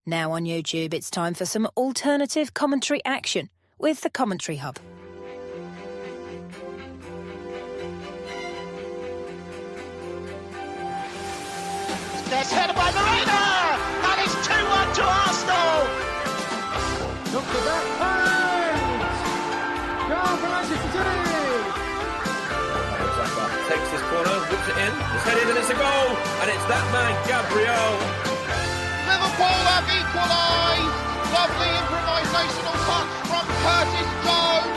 Now on YouTube, it's time for some alternative commentary action with the Commentary Hub. There's headed by Marina! That is 2-1 to Arsenal! Look at that pass! Goal for Manchester City! Takes this corner, whips it in, it's headed and it's a goal! And it's that man, Gabriel! Liverpool have equalised! Lovely improvisational touch from Curtis Jones!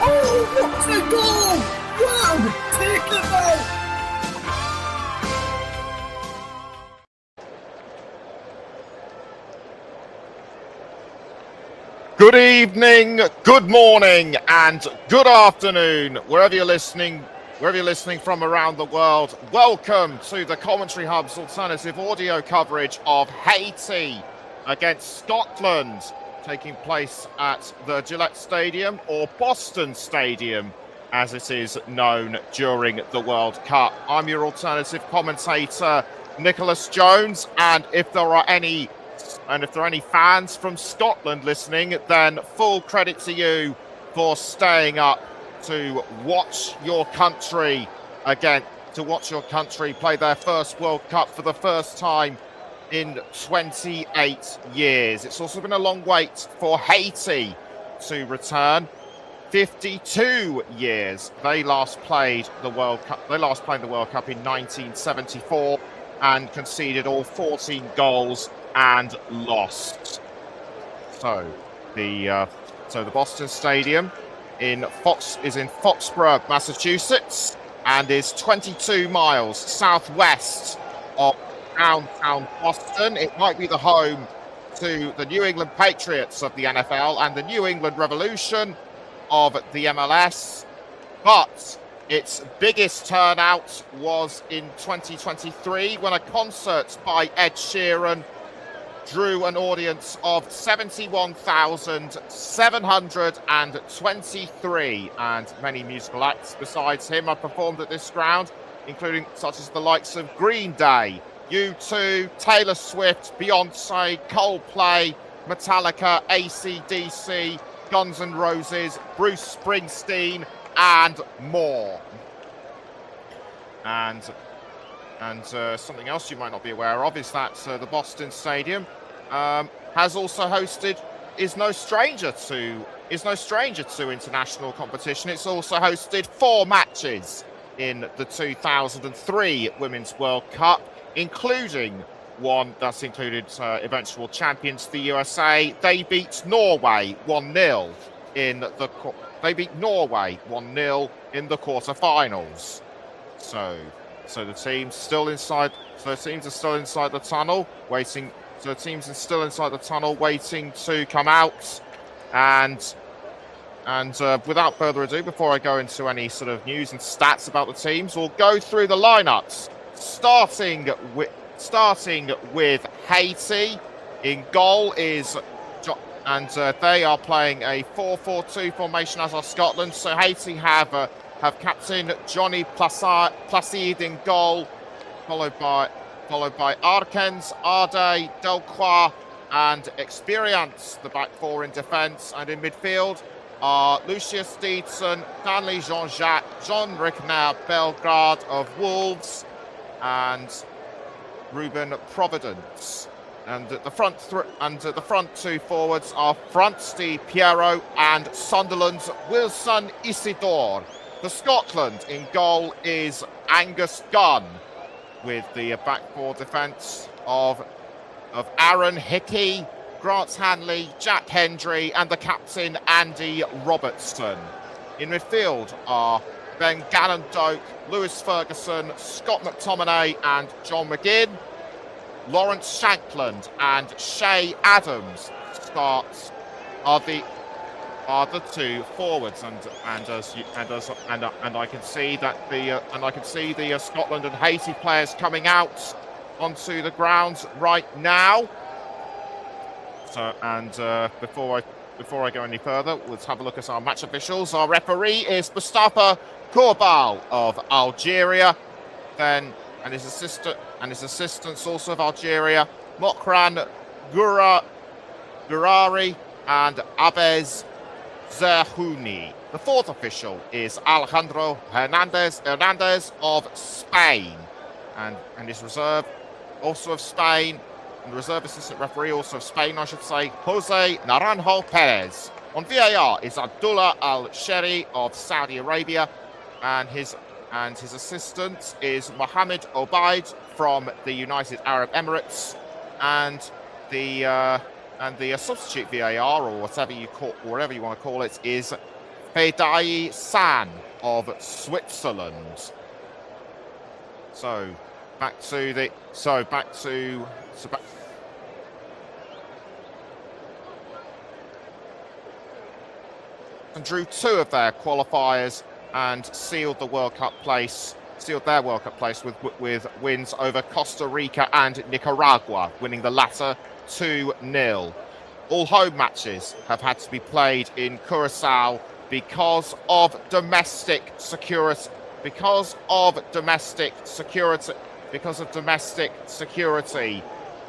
Oh, what a goal! Wow! Take it out! Good evening, good morning, and good afternoon, wherever you're listening from around the world. Welcome to the Commentary Hub's alternative audio coverage of Haiti against Scotland, taking place at the Gillette Stadium, or Boston Stadium, as it is known during the World Cup. I'm your alternative commentator, Nicholas Jones, and if there are any fans from Scotland listening, then full credit to you for staying up to watch your country play their first World Cup for the first time in 28 years. It's also been a long wait for Haiti to return. 52 years. They last played the World Cup. They last played the World Cup in 1974 and conceded all 14 goals and lost. So the Boston Stadium is in Foxborough, Massachusetts, and is 22 miles southwest of downtown Boston. It might be the home to the New England Patriots of the NFL and the New England Revolution of the MLS, but its biggest turnout was in 2023 when a concert by Ed Sheeran drew an audience of 71,723, and many musical acts besides him have performed at this ground, including such as the likes of Green Day, U2, Taylor Swift, Beyonce, Coldplay, Metallica, AC/DC, Guns N' Roses, Bruce Springsteen, and more. And something else you might not be aware of is that the Boston Stadium has also is no stranger to international competition. It's also hosted 4 matches in the 2003 Women's World Cup, including one that's included eventual champions, the USA. They beat Norway 1-0 in the quarterfinals. So the teams still inside. So the teams are still inside the tunnel, waiting. So the teams are still inside the tunnel, waiting to come out. And without further ado, before I go into any sort of news and stats about the teams, we'll go through the lineups, starting with Haiti. In goal is, they are playing a 4-4-2 formation, as are Scotland. So Haiti have captain Johnny Placide in goal, followed by Arkens, Ade, Delcroix, and Experience, the back 4 in defence. And in midfield are Lucius Deedson, Stanley Jean-Jacques, John Rickner, Belgrade of Wolves, and Ruben Providence. And the front 2 forwards are France Di Piero and Sunderland's Wilson Isidore. For Scotland, in goal is Angus Gunn, with the back 4 defence of Aaron Hickey, Grant Hanley, Jack Hendry, and the captain Andy Robertson. In midfield are Ben Gannon-Doak, Lewis Ferguson, Scott McTominay, and John McGinn. Lawrence Shankland and Shay Adams are the 2 forwards, and I can see that the Scotland and Haiti players coming out onto the ground right now. So, before I go any further, let's have a look at our match officials. Our referee is Mustafa Kourbal of Algeria, and his assistant and his assistants also of Algeria, Mokran Gurari and Abez Zerhouni. The fourth official is Alejandro Hernandez of Spain, and his reserve also of Spain, and the reserve assistant referee also of Spain, I should say, Jose Naranjo Perez. On VAR is Abdullah Al-Sheri of Saudi Arabia, and his assistant is Mohammed Obaid from the United Arab Emirates, and the substitute VAR, or whatever you want to call it, is Fedai San of Switzerland. And drew 2 of their qualifiers and sealed their World Cup place with wins over Costa Rica and Nicaragua, winning the latter 2-0. All home matches have had to be played in Curacao because of domestic security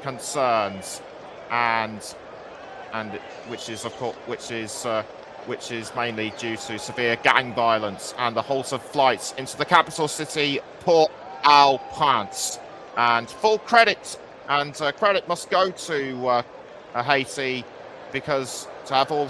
concerns, and which is mainly due to severe gang violence and the halt of flights into the capital city, Port-au-Prince. And full credit must go to Haiti, because to have all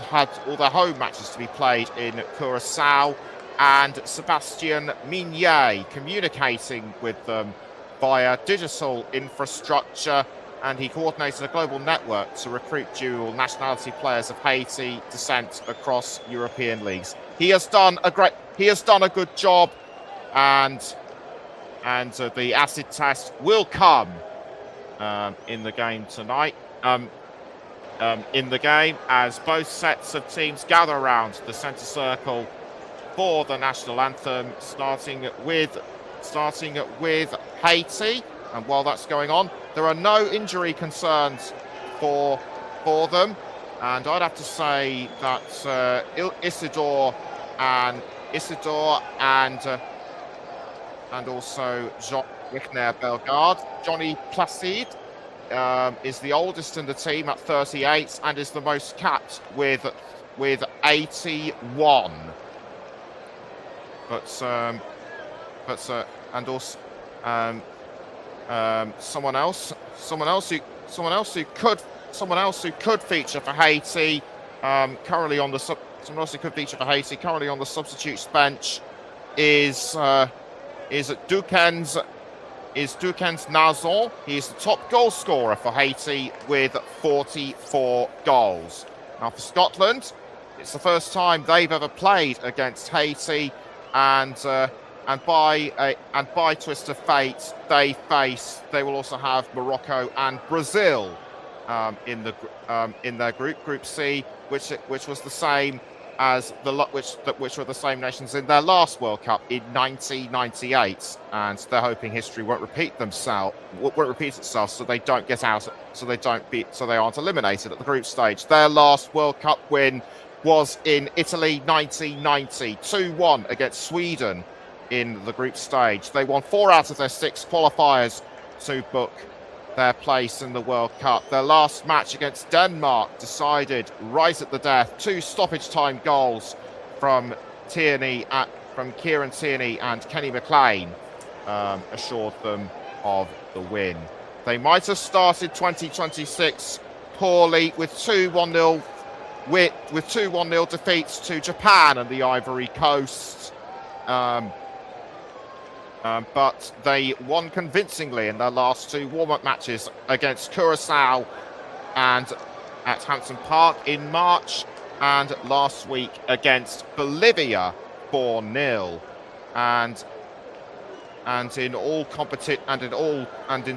their home matches to be played in Curacao, and Sébastien Mignet communicating with them via digital infrastructure, and he coordinated a global network to recruit dual nationality players of Haiti descent across European leagues. He has done a good job, and the acid test will come in the game tonight. In the game, as both sets of teams gather around the centre circle for the national anthem, starting with Haiti. And while that's going on, there are no injury concerns for them. And I'd have to say that Isidore and also Jean Rickner Bellegarde, Johnny Placide, is the oldest in the team at 38 and is the most capped with 81. Someone else who could feature for Haiti, currently on the substitutes bench is Dukens Nazon. He is the top goal scorer for Haiti with 44 goals. Now for Scotland, it's the first time they've ever played against Haiti, and by twist of fate, they will also have Morocco and Brazil in their Group C, which was the same as which were the same nations in their last World Cup in 1998, and they're hoping history won't repeat itself, so they don't get out, so they aren't eliminated at the group stage. Their last World Cup win was in Italy 1990, 2-1 against Sweden in the group stage. They won 4 out of their 6 qualifiers to book their place in the World Cup. Their last match against Denmark decided right at the death. 2 stoppage time goals from Kieran Tierney and Kenny McLean assured them of the win. They might have started 2026 poorly with 2 1-0 defeats to Japan and the Ivory Coast. But they won convincingly in their last 2 warm-up matches against Curacao and at Hampton Park in March, and last week against Bolivia 4-0. And in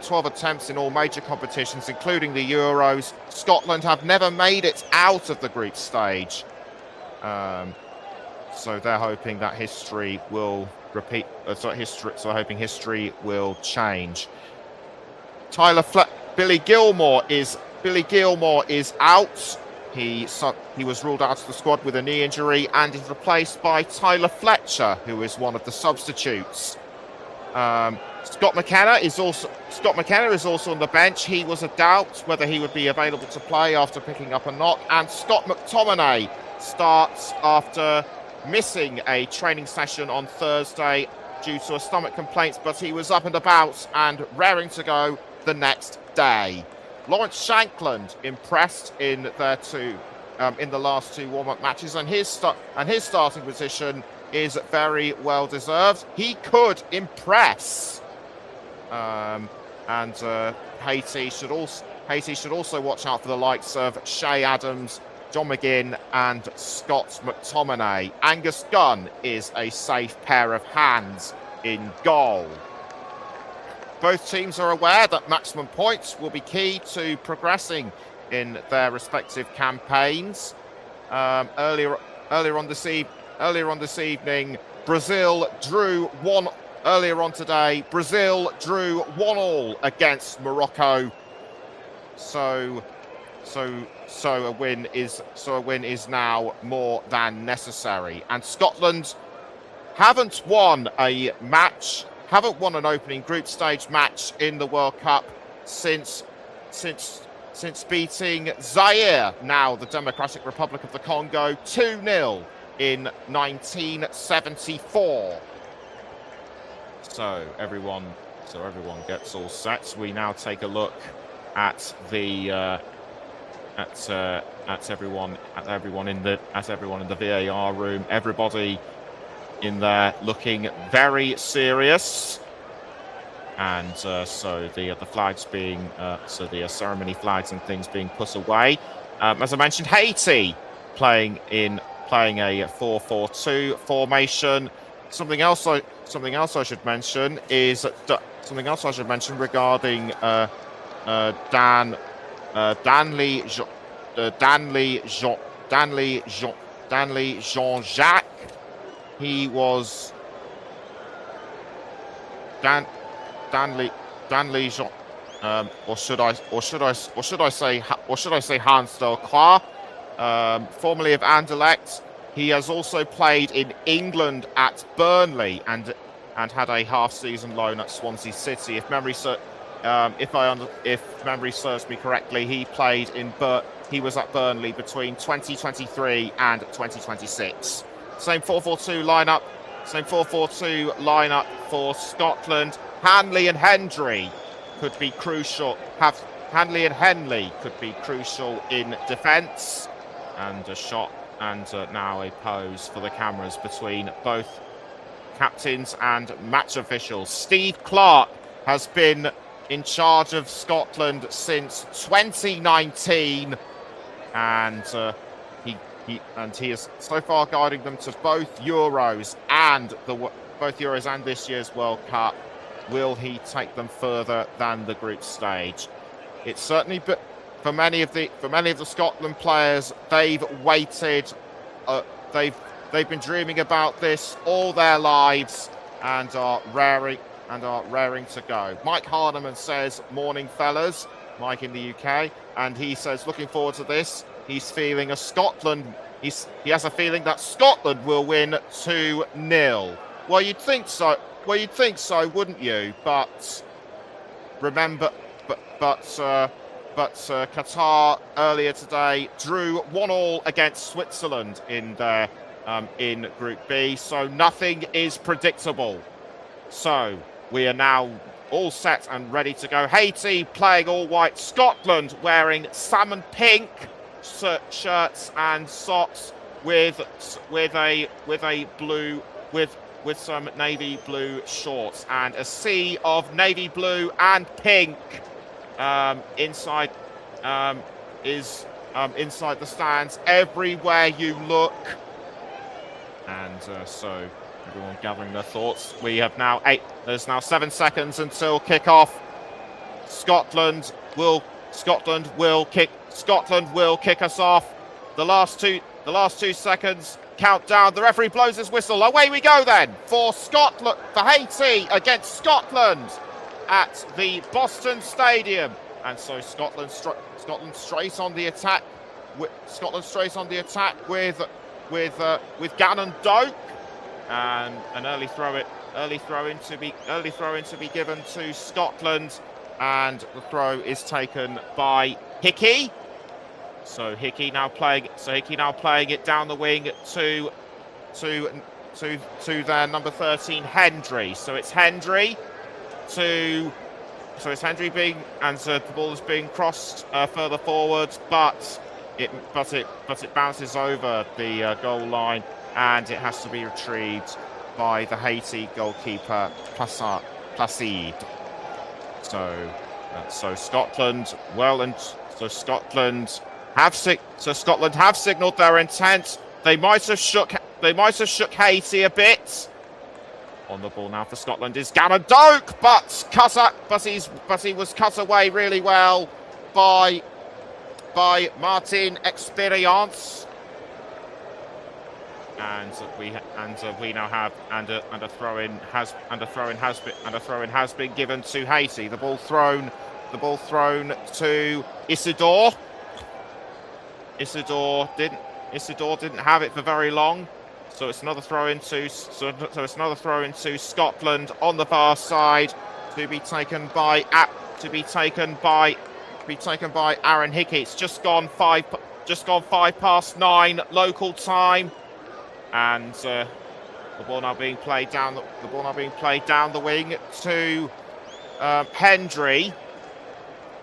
12 attempts in all major competitions, including the Euros, Scotland have never made it out of the group stage. So they're hoping that history will repeat. Hoping history will change. Billy Gilmore is out. He was ruled out of the squad with a knee injury and is replaced by Tyler Fletcher, who is one of the substitutes. Scott McKenna is also on the bench. He was a doubt whether he would be available to play after picking up a knock. And Scott McTominay starts after missing a training session on Thursday due to a stomach complaints, but he was up and about and raring to go the next day. Lawrence Shankland impressed in the last two warm-up matches, and his starting position is very well deserved. He could impress, and Haiti should also watch out for the likes of Shay Adams, John McGinn, and Scott McTominay. Angus Gunn is a safe pair of hands in goal. Both teams are aware that maximum points will be key to progressing in their respective campaigns. Earlier on this evening, Brazil drew 1. Earlier on today, Brazil drew 1-1 against Morocco. So a win is now more than necessary. And Scotland haven't won an opening group stage match in the World Cup since beating Zaire, now the Democratic Republic of the Congo, 2-0 in 1974. So everyone gets all set. We now take a look at the at everyone in the VAR room. Everybody in there looking very serious, and so the flags being the ceremony flags and things being put away. As I mentioned, Haiti playing a 4-4-2 formation. Something else I should mention regarding Danley Jean-Jacques. He was Danley Jean, or should I say Hans Delcroix, formerly of Anderlecht. He has also played in England at Burnley and had a half-season loan at Swansea City. If memory serves me correctly, he was at Burnley between 2023 and 2026. Same 4-4-2 lineup for Scotland. Hanley and Hendry could be crucial. Hanley and Henley could be crucial in defence. And a shot, and now a pose for the cameras between both captains and match officials. Steve Clarke has been in charge of Scotland since 2019, and he is so far guiding them to both Euros and this year's World Cup. Will he take them further than the group stage? It's certainly, but for many of the Scotland players, they've waited. They've been dreaming about this all their lives and are raring to go. Mike Hardiman says, "Morning, fellas." Mike in the UK, and he says, "Looking forward to this." He's feeling he has a feeling that Scotland will win 2-0. Well, you'd think so. Wouldn't you? But remember, Qatar earlier today drew 1-1 against Switzerland in Group B, so nothing is predictable. So we are now all set and ready to go. Haiti playing all white, Scotland wearing salmon pink shirts and socks with some navy blue shorts, and a sea of navy blue and pink inside the stands everywhere you look. And so everyone gathering their thoughts. There's now 7 seconds until kick-off. Scotland will kick us off. The last two seconds countdown. The referee blows his whistle. Away we go then for Haiti against Scotland at the Boston Stadium. And so Scotland straight on the attack. Scotland straight on the attack with Gannon Doak, and an early throw Early throw in to be given to Scotland, and the throw is taken by Hickey. So Hickey now playing it down the wing to their number 13 Hendry. So it's Hendry being, and the ball is being crossed further forward, but it bounces over the goal line, and it has to be retrieved by the Haiti goalkeeper Placide. So Scotland have signalled their intent. They might have shook Haiti a bit. On the ball now for Scotland is Gannon Doak, but he was cut away really well by Martin Experience. And we now have a throw in has been given to Haiti. The ball thrown to Isidore. Isidore didn't have it for very long, so it's another throw into Scotland on the far side to be taken by Aaron Hickey. It's just gone 9:05 local time. And the ball now being played down the wing to Hendry.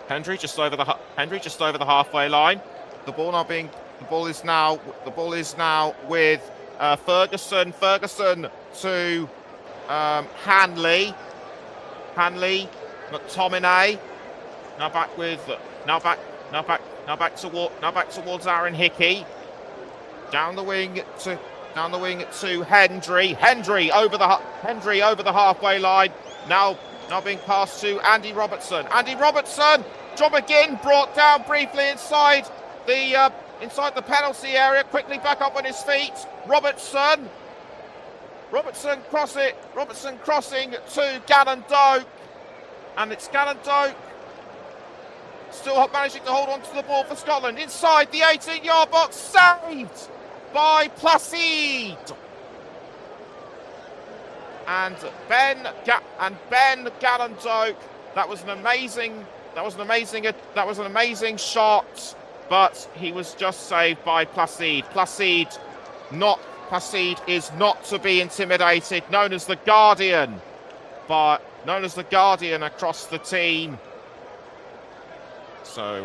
Hendry just over the halfway line. The ball is now with Ferguson. Ferguson to Hanley. McTominay. Now back towards Aaron Hickey. Down the wing to Hendry. Hendry over the halfway line. Now being passed to Andy Robertson. Andy Robertson, John McGinn brought down briefly inside the penalty area. Quickly back up on his feet. Robertson crossing to Gannon Doak, and it's Gannon Doak still managing to hold on to the ball for Scotland inside the 18-yard box. Saved by Placide. And Ben Gannon Doak. That was an amazing shot, but he was just saved by Placide. Placide is not to be intimidated. Known as the Guardian across the team. So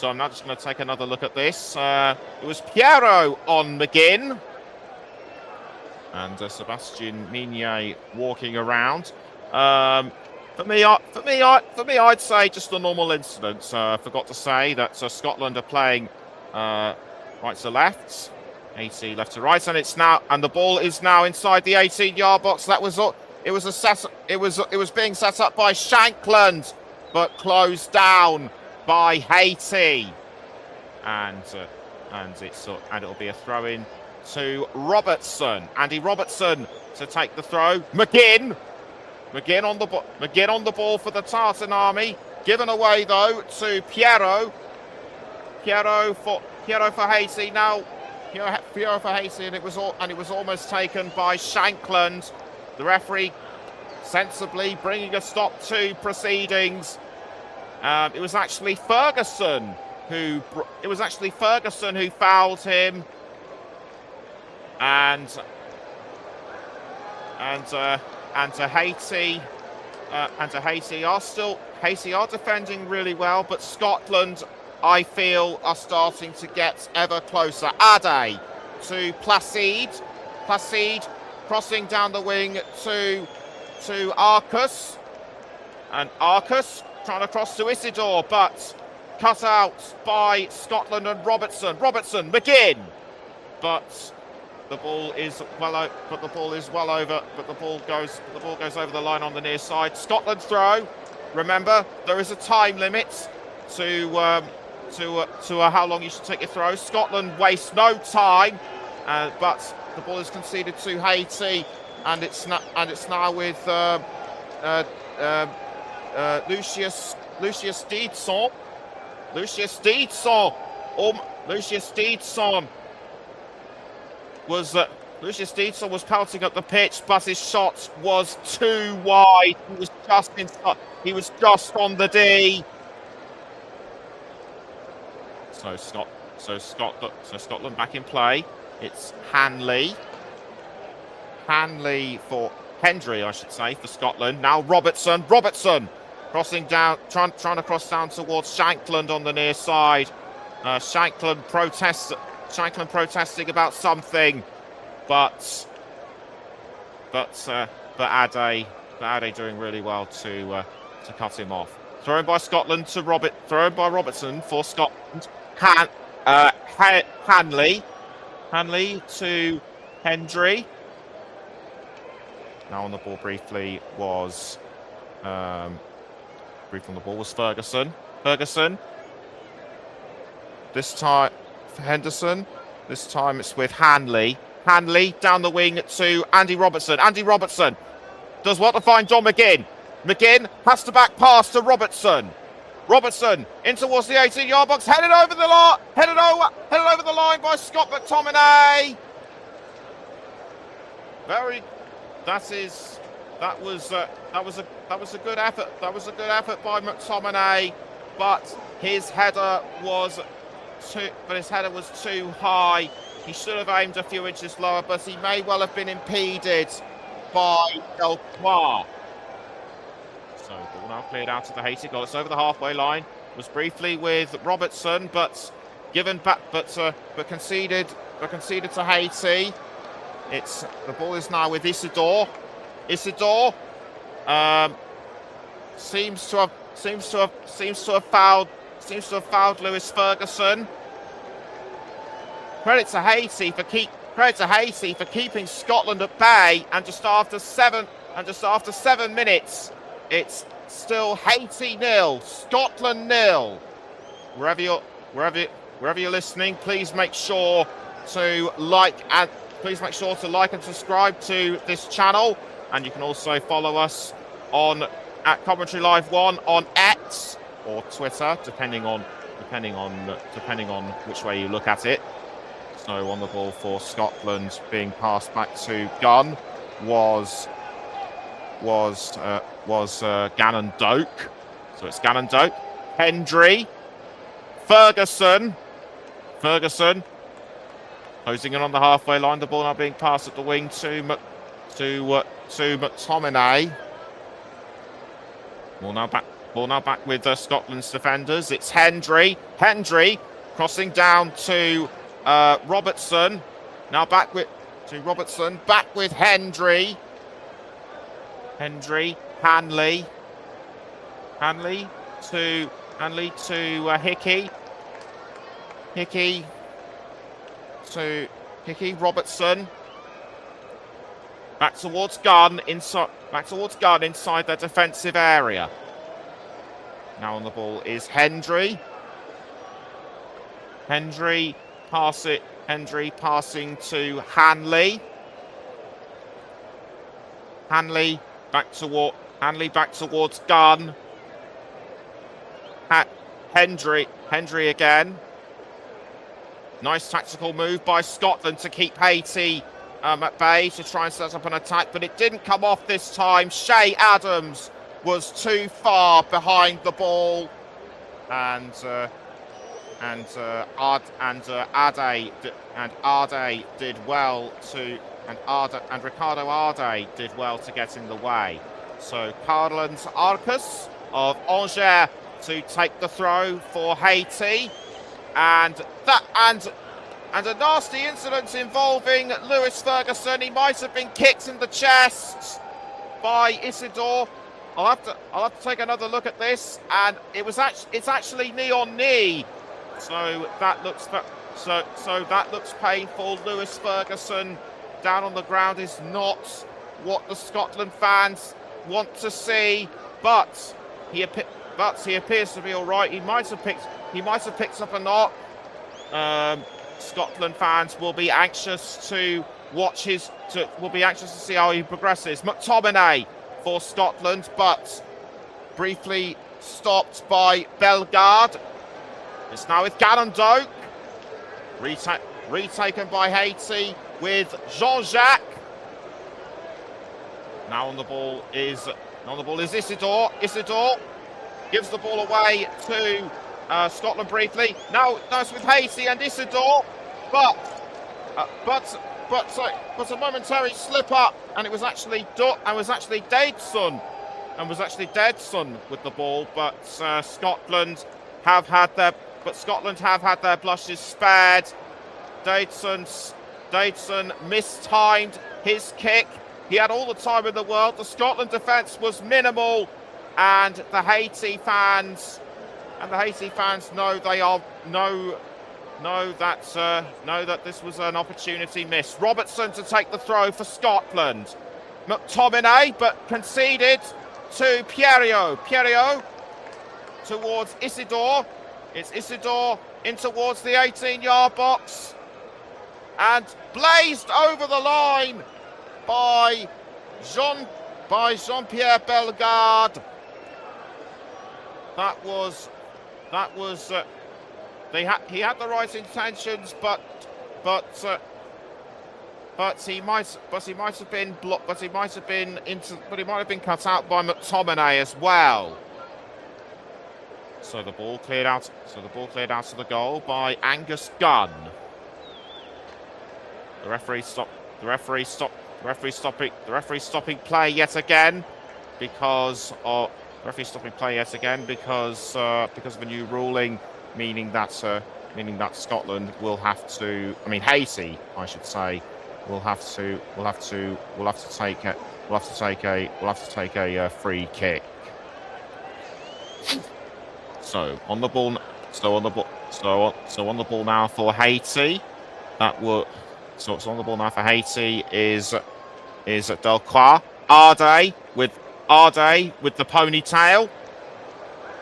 I'm now just going to take another look at this. It was Piero on McGinn, and Sebastian Mignet walking around. For me, I'd say just a normal incident. I forgot to say that Scotland are playing right to left, Haiti left to right, and the ball is now inside the 18-yard box. It was being set up by Shankland, but closed down by Haiti, and it'll be a throw in to Robertson. Andy Robertson to take the throw. McGinn on the ball for the Tartan Army. Given away though to Piero for Haiti now. Piero for Haiti, and it was almost taken by Shankland. The referee sensibly bringing a stop to proceedings. It was actually Ferguson who fouled him, and Haiti are defending really well, but Scotland, I feel, are starting to get ever closer. Ade to Placide crossing down the wing to Arcus, and Arcus trying to cross to Isidore, but cut out by Scotland and Robertson. McGinn, but the ball goes over the line on the near side. Scotland throw. Remember, there is a time limit to how long you should take your throw. Scotland waste no time, but the ball is conceded to Haiti, and it's now with Lucius Deedson. Lucius Deedson Lucius Dietzel was pelting up the pitch, but his shot was too wide. He was just inside. He was just on the D. So Scotland back in play. It's Hanley. Hanley for Hendry, I should say, for Scotland. Now Robertson. Crossing down, trying to cross down towards Shankland on the near side. Shankland protesting about something, but Ade doing really well to cut him off. Thrown by Robertson for Scotland. Hanley to Hendry. Now on the ball briefly was Ferguson. This time for Henderson. This time it's with Hanley. Hanley down the wing to Andy Robertson. Andy Robertson does what to find John McGinn. McGinn has to back pass to Robertson. Robertson in towards the 18-yard box, headed over the line by Scott McTominay. That was a good effort. That was a good effort by McTominay, but his header was too high. He should have aimed a few inches lower, but he may well have been impeded by Delcroix. So ball now cleared out of the Haiti goal. It's over the halfway line. Was briefly with Robertson, but given back, but conceded to Haiti. The ball is now with Isidore. Isidore seems to have fouled Lewis Ferguson. Credit to Haiti for keeping Scotland at bay, and just after 7 minutes, it's still Haiti 0, Scotland 0. Wherever you're listening, please make sure to like and subscribe to this channel, and you can also follow us at Commentary Live 1 on X or Twitter, depending on which way you look at it. So on the ball for Scotland, being passed back to Gunn was Gannon Doak. So it's Gannon Doak, Hendry, Ferguson closing in on the halfway line. The ball now being passed at the wing to McTominay. Ball now back with Scotland's defenders. It's Hendry crossing down to Robertson. Now back with Hendry. Hanley to Hickey. Robertson. Back towards Gunn inside their defensive area. Now on the ball is Hendry. Hendry passing to Hanley. Hanley back towards Gunn. Hendry again. Nice tactical move by Scotland to keep Haiti at bay, to try and set up an attack, but it didn't come off this time. Shay Adams was too far behind the ball, and Ricardo Ade did well to get in the way. So Carlens Arcus of Angers to take the throw for Haiti, and a nasty incident involving Lewis Ferguson. He might have been kicked in the chest by Isidore. I'll have to take another look at this, and it's actually knee on knee. So that looks painful. Lewis Ferguson down on the ground is not what the Scotland fans want to see, but he appears to be all right. He might have picked up a knock. Scotland fans will be anxious to see how he progresses. McTominay for Scotland, but briefly stopped by Bellegarde. It's now with Gannon Doak. Retaken by Haiti. with Jean-Jacques. Now on the ball is Isidore. Isidore gives the ball away to Scotland briefly. Now it's with Haiti and Isidore, but a momentary slip up, and it was actually Dadeson with the ball. But Scotland have had their blushes spared. Dadeson mistimed his kick. He had all the time in the world. The Scotland defence was minimal, and the Haiti fans know that this was an opportunity missed. Robertson to take the throw for Scotland. McTominay, but conceded to Pierio. Pierio towards Isidore. It's Isidore in towards the 18-yard box, and blazed over the line by Jean-Pierre Bellegarde. He had the right intentions, but he might have been cut out by McTominay as well. So the ball cleared out to the goal by Angus Gunn. The referee stopping play yet again because of a new ruling, meaning that Scotland will have to, Haiti, I should say, will have to take a free kick. So on the ball now for Haiti. So on the ball now for Haiti is Delcroix. Arde with the ponytail.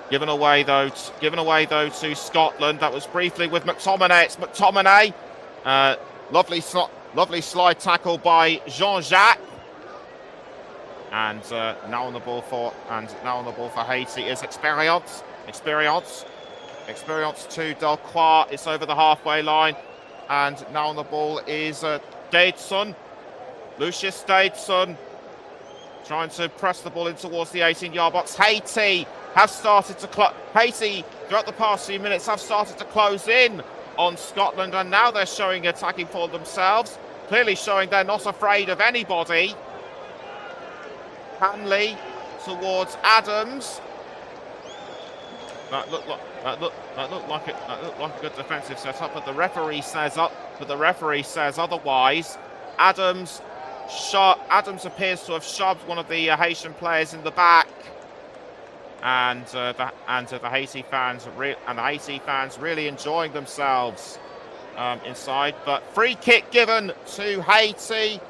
Given away though to Scotland. That was briefly with McTominay. It's McTominay. Lovely slide tackle by Jean-Jacques. And now on the ball for Haiti is Experience to Delcroix. It's over the halfway line. And now on the ball is Dadeson. Lucius Dadeson trying to press the ball in towards the 18-yard box. Haiti throughout the past few minutes have started to close in on Scotland, and now they're attacking for themselves, clearly showing they're not afraid of anybody. Hanley towards Adams. That looked like a good defensive setup, but the referee says otherwise. Adams appears to have shoved one of the Haitian players in the back, and the Haiti fans really enjoying themselves inside. But free kick given to Haiti,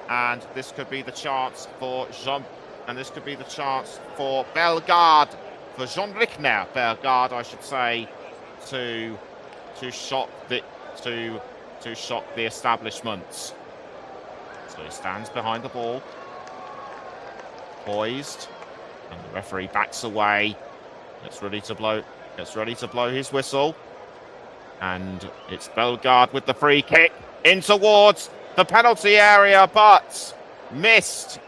and this could be the chance for Bellegarde. For Jean-Richner Bellegarde, I should say, to shock the establishments. So he stands behind the ball, poised, and the referee backs away. Gets ready to blow his whistle, and it's Bellegarde with the free kick in towards the penalty area, but missed.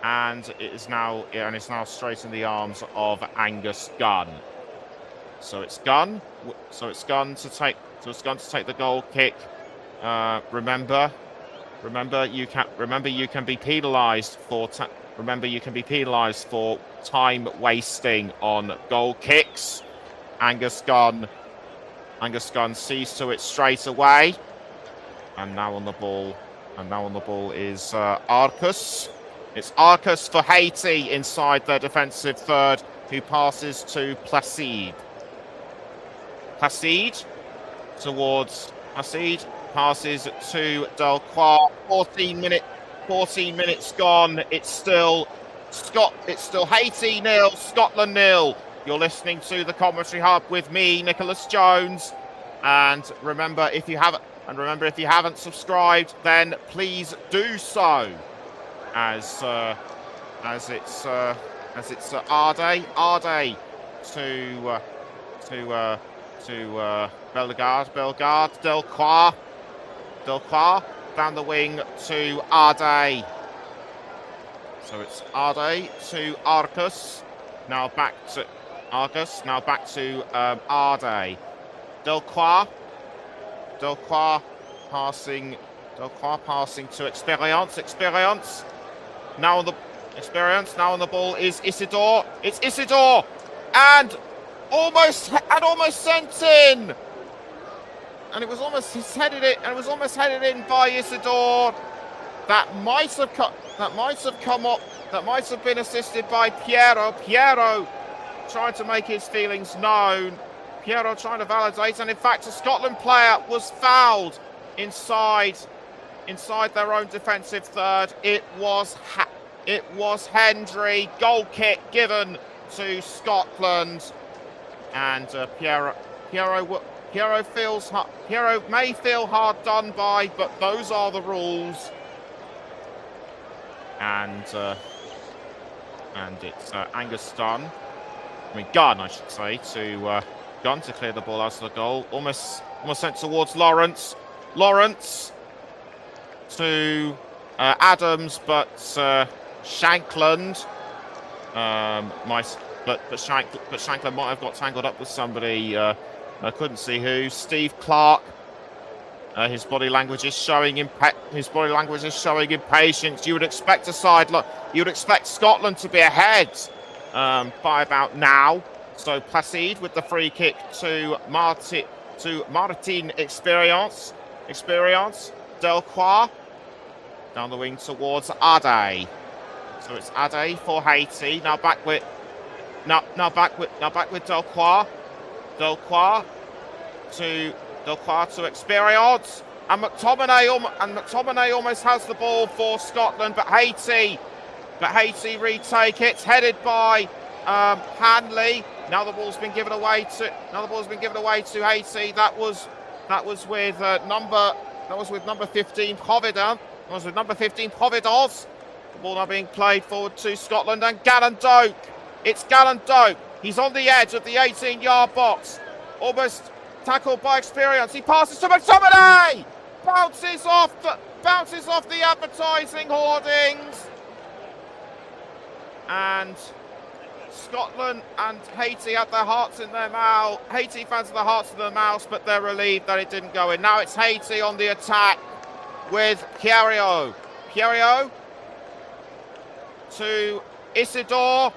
And it's now straight in the arms of Angus Gunn. So it's Gunn to take the goal kick. Remember you can be penalised for time wasting on goal kicks. Angus Gunn sees to it straight away. And now on the ball is Arcus. It's Arcus for Haiti inside their defensive third, who passes to Placide. Placide passes to Delcroix. 14 minutes gone. It's still Haiti 0, Scotland 0. You're listening to the Commentary Hub with me, Nicholas Jones. And remember, if you haven't subscribed, then please do so. As it's Arde to Bellegarde, Delcroix, Delcroix down the wing to Ade. So it's Ade to Arcus. Now back to Arcus. Now back to Ade. Delcroix passing to Experience. Now on the ball is Isidore. It's Isidore and almost sent in. And it was almost headed in by Isidore. That might have been assisted by Piero. Piero trying to make his feelings known. Piero trying to validate, and in fact a Scotland player was fouled inside their own defensive third. It was Hendry. Goal kick given to Scotland, and Piero may feel hard done by, but those are the rules. And it's Angus Gunn, I should say, to Gunn to clear the ball out of the goal. Almost sent towards Lawrence. Lawrence to Adams, but Shankland. But Shankland might have got tangled up with somebody. I couldn't see who. Steve Clark. His body language is showing impatience. You would expect Scotland to be ahead by about now. So Placide with the free kick to Martin Experience. Delcroix down the wing towards Ade. So it's Ade for Haiti. Now back with Delcroix. Delcroix to Experience, and McTominay almost has the ball for Scotland, but Haiti retake it, headed by Hanley. Now the ball's been given away to Haiti. That was with number 15 Providence. The ball now being played forward to Scotland, and Gallen Doak. It's Gallen Doak. He's on the edge of the 18-yard box, almost tackled by Experience. He passes to McTominay. Bounces off the advertising hoardings. And Scotland and Haiti had their hearts in their mouth. Haiti fans had their hearts in their mouths, but they're relieved that it didn't go in. Now it's Haiti on the attack with Pierio. Pierio to Isidore.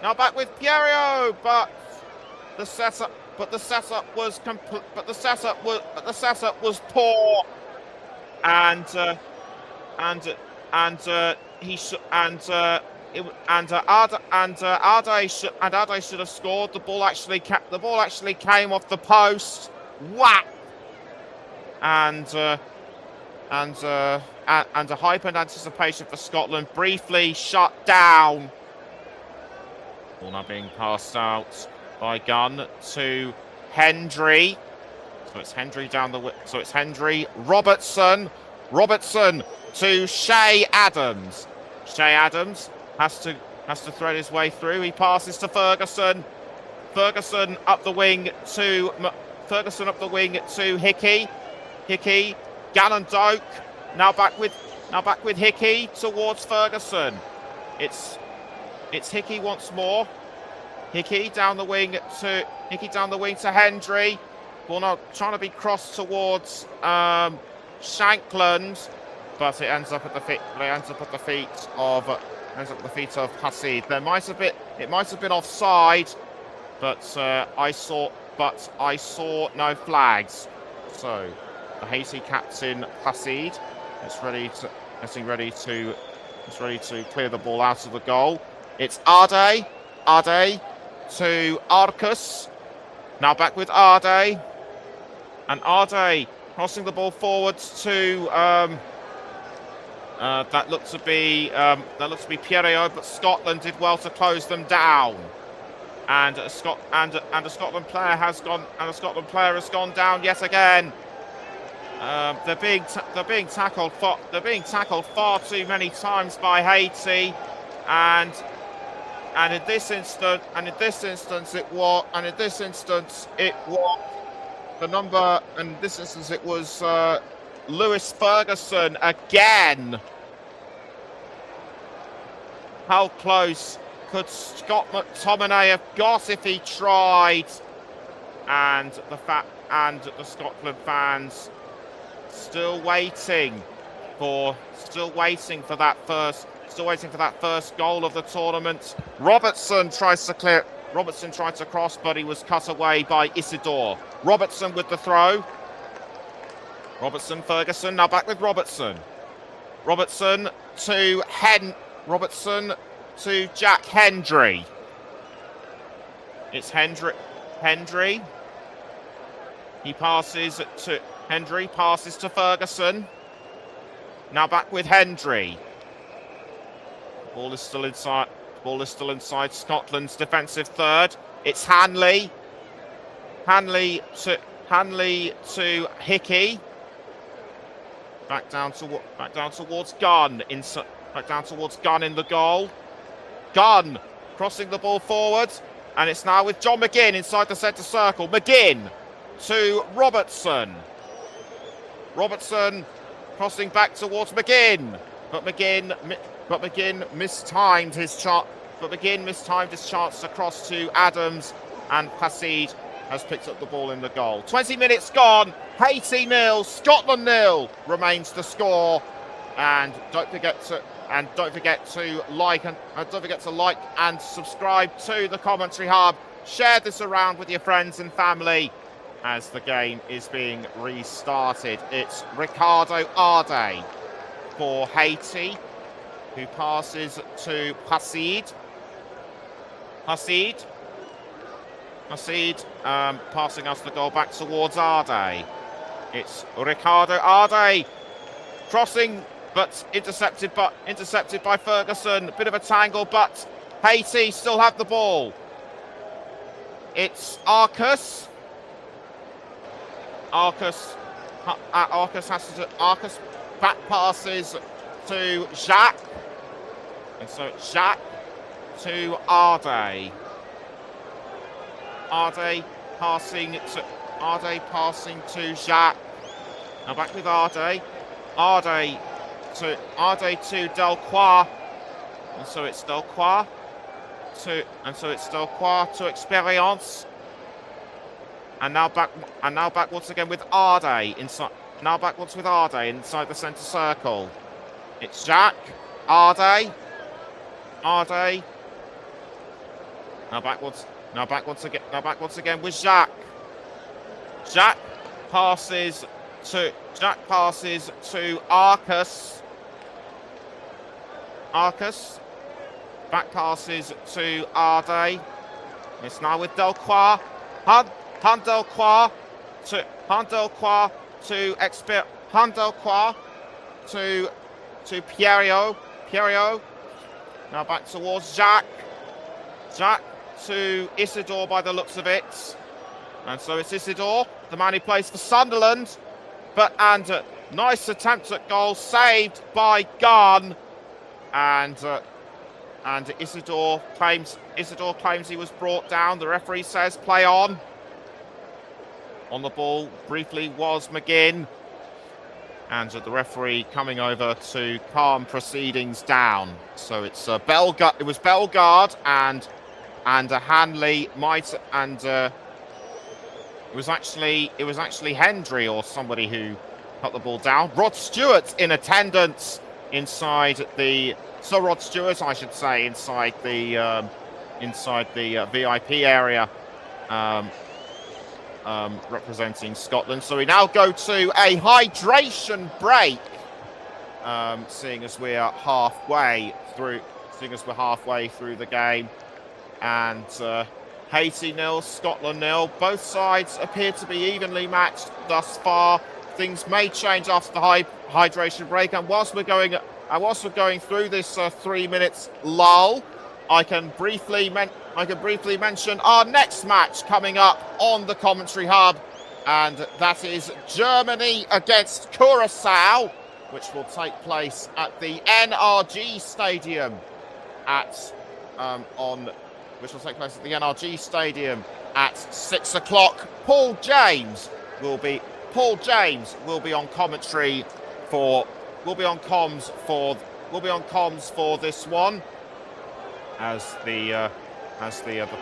Now back with Pierio, but the setup was poor, and Ade should have scored. The ball actually came off the post. Whack! And a heightened anticipation for Scotland briefly shut down. Ball now being passed out by Gunn to Hendry. So it's Hendry Robertson to Shea Adams. Shea Adams has to thread his way through. He passes to Ferguson. Ferguson up the wing to Hickey. Hickey, Gallen Doak. Now back with Hickey towards Ferguson. It's Hickey once more. Hickey down the wing to Hendry. Ball now trying to be crossed towards Shankland, but it ends up at the feet of Placide. It might have been offside, but I saw no flags. So the Haiti captain Placide is ready to clear the ball out of the goal. It's Ade to Arcus. Now back with Ade, and Ade crossing the ball forwards to that looked to be Pierrot, but Scotland did well to close them down. And a Scotland player has gone down yet again. They're being tackled far too many times by Haiti, and in this instance it was Lewis Ferguson again. How close could Scott McTominay have got if he tried? And the Scotland fans still waiting for that first goal of the tournament. Robertson tried to cross, but he was cut away by Isidore. Robertson with the throw. Ferguson, now back with Robertson. Robertson to Jack Hendry. It's Hendry. He passes to Ferguson. Now back with Hendry. Ball is still inside Scotland's defensive third. It's Hanley. Hanley to Hickey. Back down towards Gunn. Back down towards Gunn in the goal. Gunn crossing the ball forward, and it's now with John McGinn inside the centre circle. McGinn to Robertson. Robertson crossing back towards McGinn, but McGinn mistimed his chance to cross to Adams, and Placide has picked up the ball in the goal. 20 minutes gone. Haiti 0, Scotland 0 remains the score. And don't forget to like and subscribe to the Commentary Hub. Share this around with your friends and family as the game is being restarted. It's Ricardo Arde for Haiti, who passes to Placide. Placide passing us the goal back towards Arde. It's Ricardo Arde crossing, but intercepted by Ferguson. A bit of a tangle, but Haiti still have the ball. It's Arcus. Arcus back passes to Jacques, and so it's Jacques to Arde. Arde passing to Jacques. Now back with Arde. Arde to Delcroix, and so it's Delcroix to Experience, and now backwards again with Arde inside. Now backwards with Arde inside the centre circle. It's Jacques. Arde. Now backwards again with Jacques. Jacques passes to Arcus. Back passes to Arde. It's now with Delcroix. Delcroix to Pierrot. Now back towards Jacques. Jacques to Isidore by the looks of it. And so it's Isidore, the man who plays for Sunderland. And nice attempt at goal, saved by Gunn. And Isidore claims he was brought down. The referee says play on. On the ball briefly was McGinn. And the referee coming over to calm proceedings down. So it's Bellegarde. It was Bellegarde and Hanley it was actually Hendry or somebody who cut the ball down. Rod Stewart in attendance inside the VIP area, representing Scotland. So we now go to a hydration break, seeing as we're halfway through the game, and Haiti 0, Scotland 0. Both sides appear to be evenly matched thus far. Things may change after the hydration break. And whilst we're going through this 3 minutes lull, I can briefly mention our next match coming up on the Commentary Hub, and that is Germany against Curacao, which will take place at the NRG Stadium at 6 o'clock. Paul James will be Paul James will be on commentary for comms for this one, as the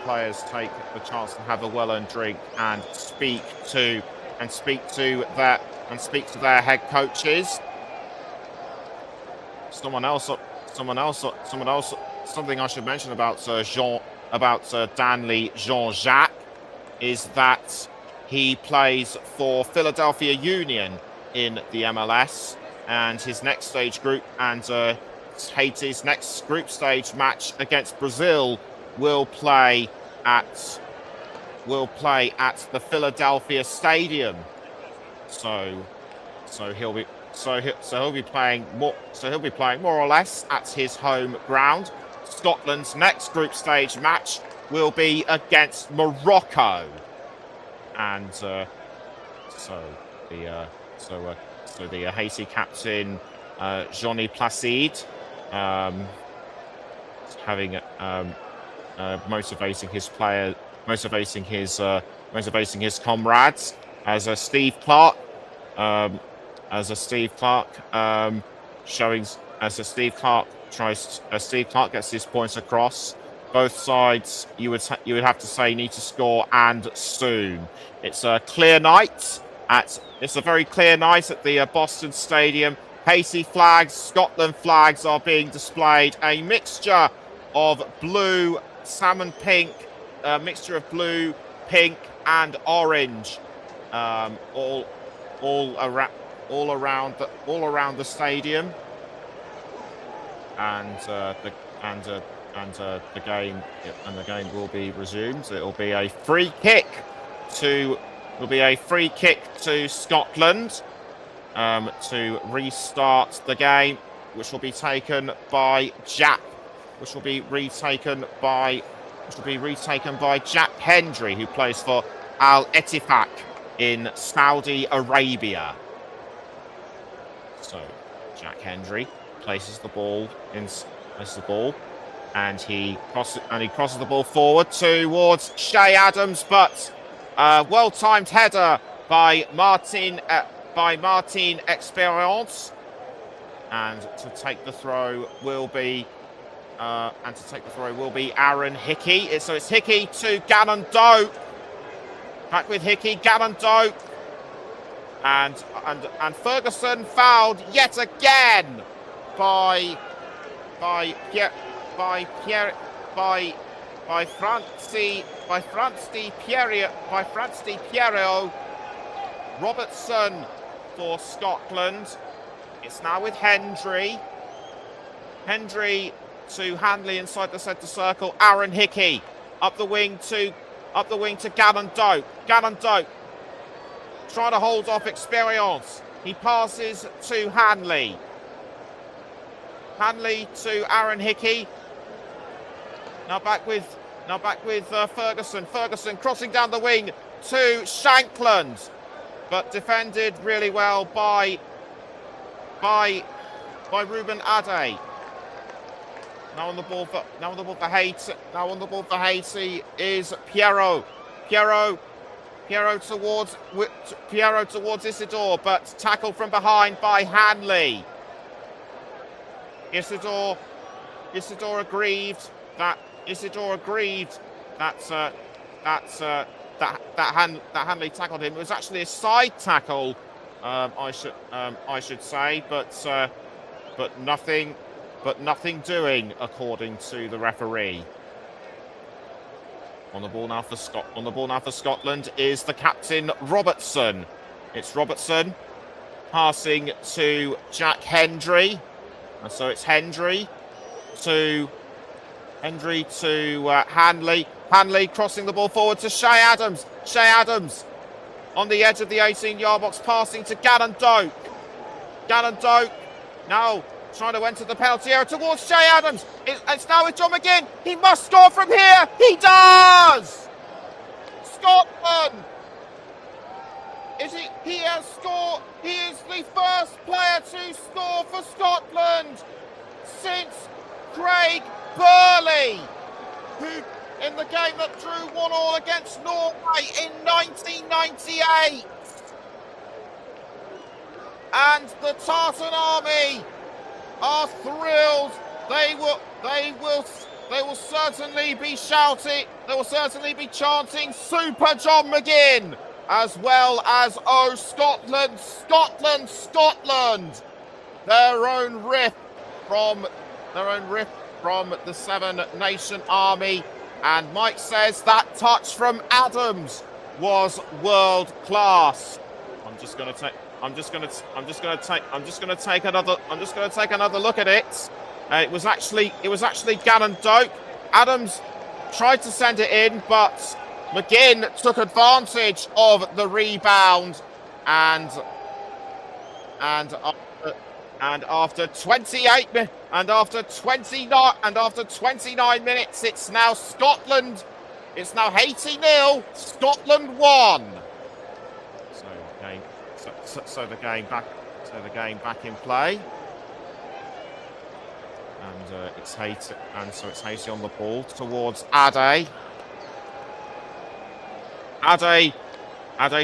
players take the chance to have a well-earned drink and speak to their head coaches. Something I should mention about Danley Jean-Jacques is that he plays for Philadelphia Union in the MLS, and his next stage group and Haiti's next group stage match against Brazil will play at the Philadelphia Stadium. So he'll be playing more or less at his home ground. Scotland's next group stage match will be against Morocco, and the Haiti captain Johnny Placide motivating his comrades as Steve Clark gets his points across. Both sides, you would have to say, need to score, and soon. It's a clear night it's a very clear night at the Boston Stadium. Haiti flags, Scotland flags are being displayed. A mixture of blue, salmon pink, mixture of blue, pink, and orange, all around the stadium. And the game will be resumed. It'll be a free kick to Scotland to restart the game, which will be retaken by Jack Hendry, who plays for Al Ettifaq in Saudi Arabia. So Jack Hendry places the ball, and he crosses the ball forward towards Shea Adams, but well-timed header by Martin Experience, and to take the throw will be Aaron Hickey. So it's Hickey to Gannon Doak. Back with Hickey, Gannon Doak, and Ferguson fouled yet again by Franz Di Piero. Robertson for Scotland. It's now with Hendry to Hanley inside the centre circle. Aaron Hickey up the wing to Gannon Doak. Gannon Doak trying to hold off Experience. He passes to Hanley. Hanley to Aaron Hickey. Now back with Ferguson. Ferguson crossing down the wing to Shankland, but defended really well by Ruben Ade. Now on the ball for Haiti is Piero towards Isidore, but tackled from behind by Hanley. Isidore aggrieved that Hanley tackled him. It was actually a side tackle, I should say, but nothing doing, according to the referee. On the ball now for Scotland is the captain Robertson. It's Robertson passing to Jack Hendry, and so it's Hendry to Hanley. Hanley crossing the ball forward to Shea Adams. Shea Adams on the edge of the 18-yard box, passing to Gannon Doak. Gannon Doak now trying to enter the penalty area towards Shea Adams. It's now with John McGinn. He must score from here. He does! Scotland! He has scored. He is the first player to score for Scotland since Craig Burley, who in the game that drew 1-1 against Norway in 1998. and the Tartan Army are thrilled. They will certainly be shouting. They will certainly be chanting "Super John McGinn," as well as "Oh Scotland, Scotland, Scotland!" Their own riff from the Seven Nation Army. And Mike says that touch from Adams was world class. I'm just gonna take another look at it. It was actually Gannon Doak. Adams tried to send it in, but McGinn took advantage of the rebound, and after 29 minutes, it's now Scotland. It's now Haiti 0, Scotland 1. So the game back in play, and it's Haiti, and so it's Haiti on the ball towards Ade. Ade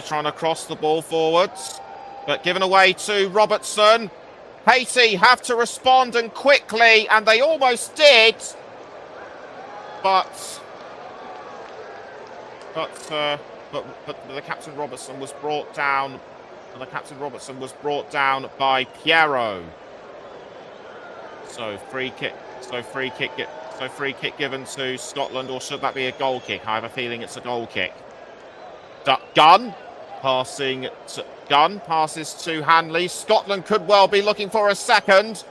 trying to cross the ball forwards, but given away to Robertson. Haiti have to respond, and quickly, and they almost did, but the captain Robertson was brought down. The captain Robertson was brought down by Piero. So free kick given to Scotland, or should that be a goal kick? I have a feeling it's a goal kick. Gunn passes to Hanley. Scotland could well be looking for a second.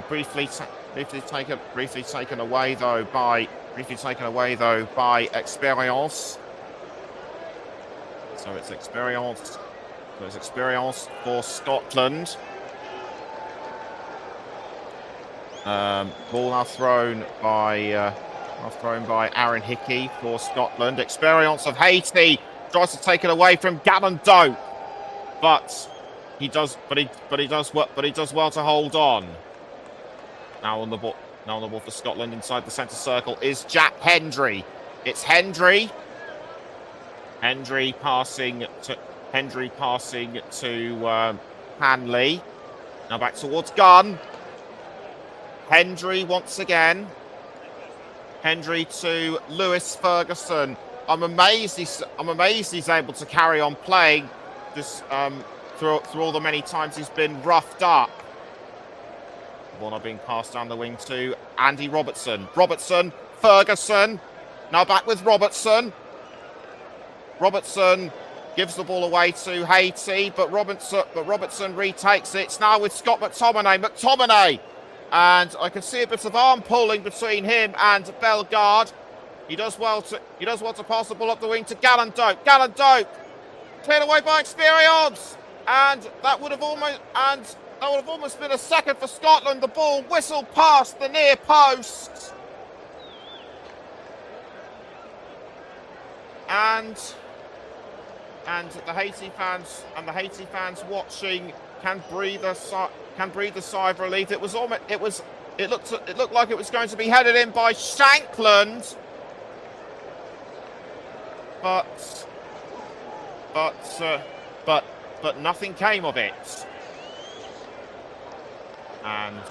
Briefly taken away though by Experience. So it's Experience. For Scotland. Ball now thrown by Aaron Hickey for Scotland. Experience of Haiti tries to take it away from Gannon Doak, but he does well to hold on. Now on the ball for Scotland inside the centre circle is Jack Hendry. It's Hendry passing to Hanley. Now back towards Gunn. Hendry once again. Hendry to Lewis Ferguson. I'm amazed he's able to carry on playing this through all the many times he's been roughed up. The ball now being passed down the wing to Andy Robertson. Ferguson. Now back with Robertson. Robertson gives the ball away to Haiti, but Robertson retakes it. It's now with Scott McTominay. And I can see a bit of arm pulling between him and Bellegarde. He does well to pass the ball up the wing to Gannon Doak. Cleared away by Experience, and that would have almost been a second for Scotland. The ball whistled past the near post, and the Haiti fans watching can breathe a sigh of relief. It looked like it was going to be headed in by Shankland, but nothing came of it. And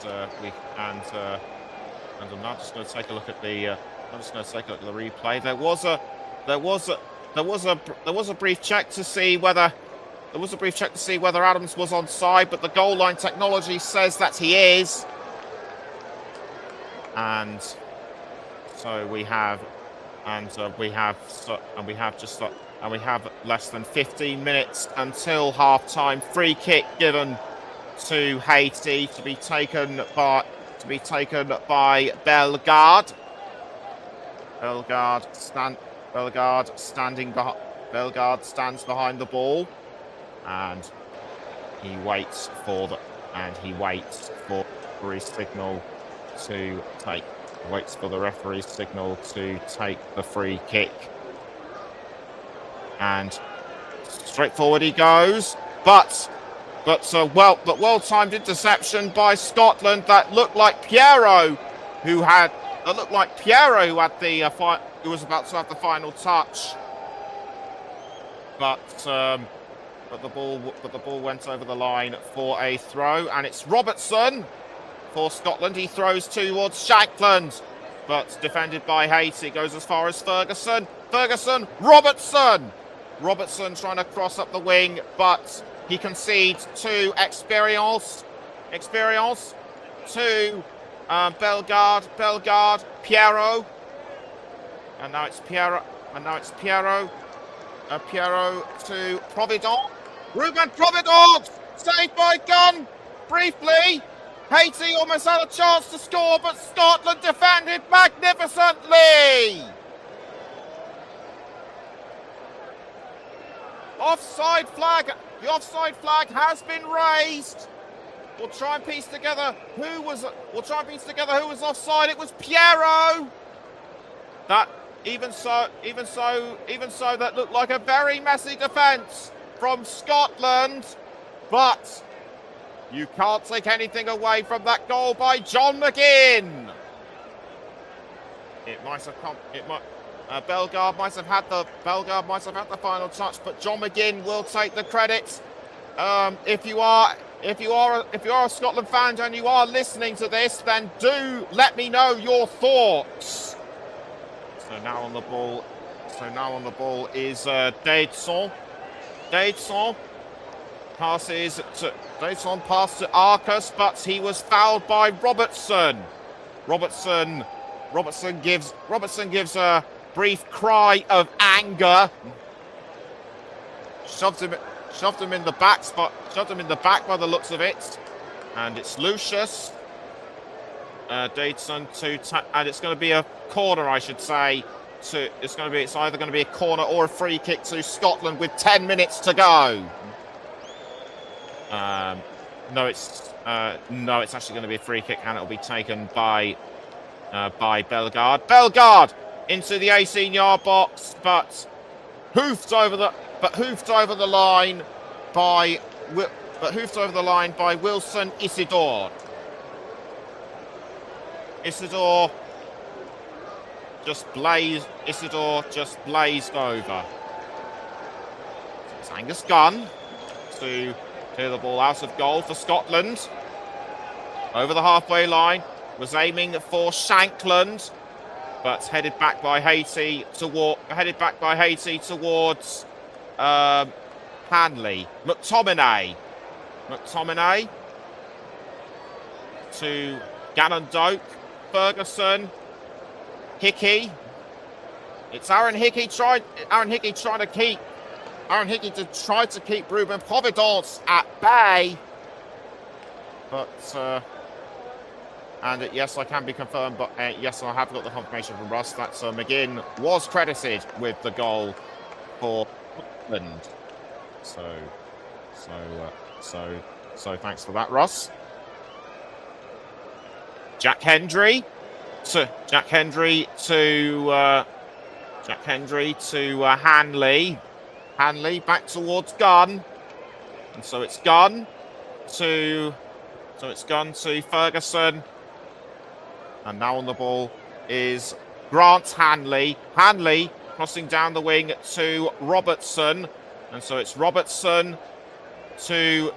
I'm now just going to take a look at the replay. There was a brief check to see whether Adams was onside, but the goal line technology says that he is. And so we have less than 15 minutes until half-time. Free kick given to Haiti to be taken by Bellegarde. Bellegarde stands behind the ball, and he waits for the referee's signal to take. Waits for the referee's signal to take the free kick, and straight forward he goes. But well-timed interception by Scotland that looked like Piero, who was about to have the final touch. But but the ball went over the line for a throw, and it's Robertson for Scotland. He throws towards Shankland, but defended by Haiti. Goes as far as Ferguson. Robertson trying to cross up the wing, but he concedes to Experience to Bellegarde, Piero, and now it's Piero to Providence. Ruben Providence saved by Gunn briefly. Haiti almost had a chance to score, but Scotland defended magnificently. Offside flag. The offside flag has been raised. We'll try and piece together who was offside. It was Piero. That even so, that looked like a very messy defence from Scotland, but you can't take anything away from that goal by John McGinn. Bellegarde might have had the final touch, but John McGinn will take the credit. If you are a Scotland fan and you are listening to this, then do let me know your thoughts. So now on the ball is Daidson. Daidson passes to Arcus, but he was fouled by Robertson. Robertson gives a brief cry of anger. Shoved him in the back by the looks of it, and it's Lucius. Daidson and it's going to be a corner, I should say. It's either going to be a corner or a free kick to Scotland with 10 minutes to go. No, it's actually going to be a free kick, and it'll be taken by Bellegarde. Bellegarde into the 18-yard box, but hoofed over the line by Wilson Isidore. Isidore just blazed over. It's Angus Gunn to clear the ball out of goal for Scotland. Over the halfway line, was aiming for Shankland, but headed back by Haiti towards Hanley. McTominay to Gannon Doak. Ferguson, Hickey. It's Aaron Hickey trying to keep Ruben Providence at bay. But yes, I can be confirmed. But yes, I have got the confirmation from Russ that McGinn was credited with the goal for Scotland. So thanks for that, Russ. Jack Hendry to Hanley. Hanley back towards Gunn, and so it's Gunn to Ferguson, and now on the ball is Grant Hanley. Hanley crossing down the wing to Robertson, and so it's Robertson to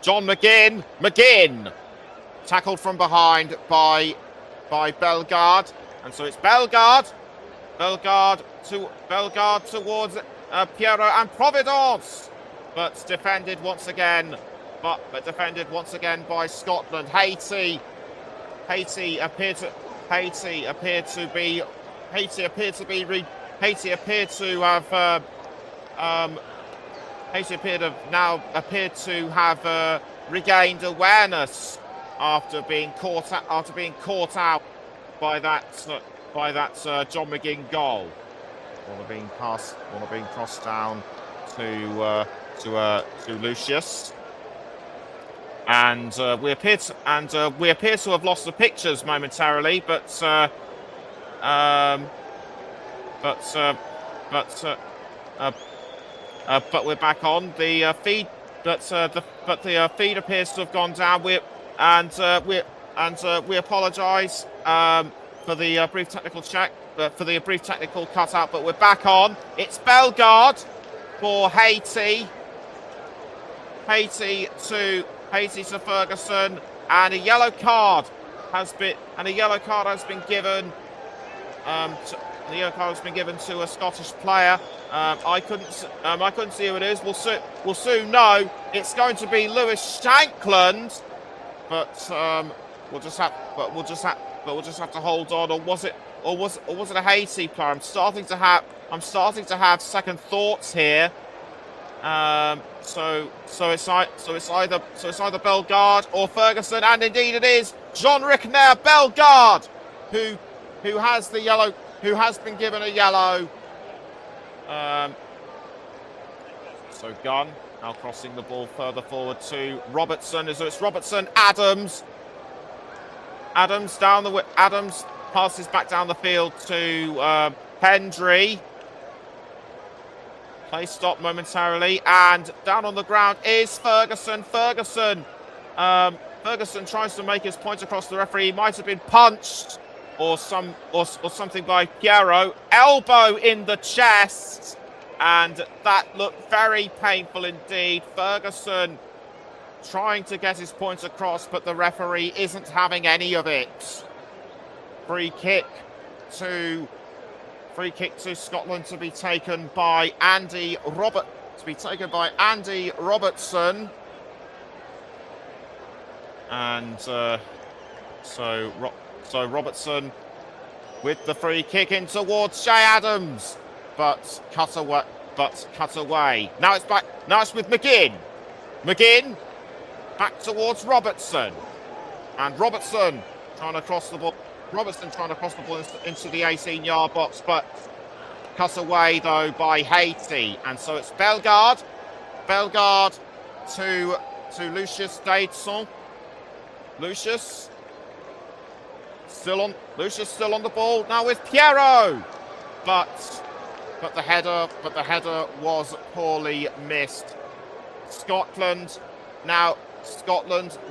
John McGinn. McGinn tackled from behind by Bellegarde, and so it's Bellegarde towards Piero and Providence, but defended once again by Scotland. Haiti appeared to have regained awareness after being caught out by that John McGinn goal. Ball being crossed down to Lucius, and we appear to have lost the pictures momentarily, but we're back on the feed. But the feed appears to have gone down. We apologise for the brief technical check, for the brief technical cutout. But we're back on. It's Bellegarde for Haiti. Haiti to Ferguson, and a yellow card has been given. The yellow card has been given to a Scottish player. I couldn't see who it is. We'll soon know. It's going to be Lewis Shankland, but we'll just have to hold on. Or was it a Haiti player? I'm starting to have second thoughts here. So it's either Bellegarde or Ferguson, and indeed it is Jean Rickner Bellegarde who has the yellow, who has been given a yellow. So Gunn now crossing the ball further forward to Robertson. So it's Robertson, Adams passes back down the field to Hendry. Play stop momentarily, and down on the ground is Ferguson. Ferguson tries to make his point across the referee. He might have been punched or something by Piero. Elbow in the chest, and that looked very painful indeed. Ferguson trying to get his points across, but the referee isn't having any of it. Free kick to Scotland to be taken by Andy Robertson, and so Robertson with the free kick in towards Shay Adams, but cut away. Now it's back. Now it's with McGinn. McGinn back towards Robertson, and Robertson trying to cross the ball. Into the 18-yard box, but cut away though by Haiti, and so it's Bellegarde to Lucius Daidson. Lucius still on the ball now with Piero, but the header was poorly missed. Scotland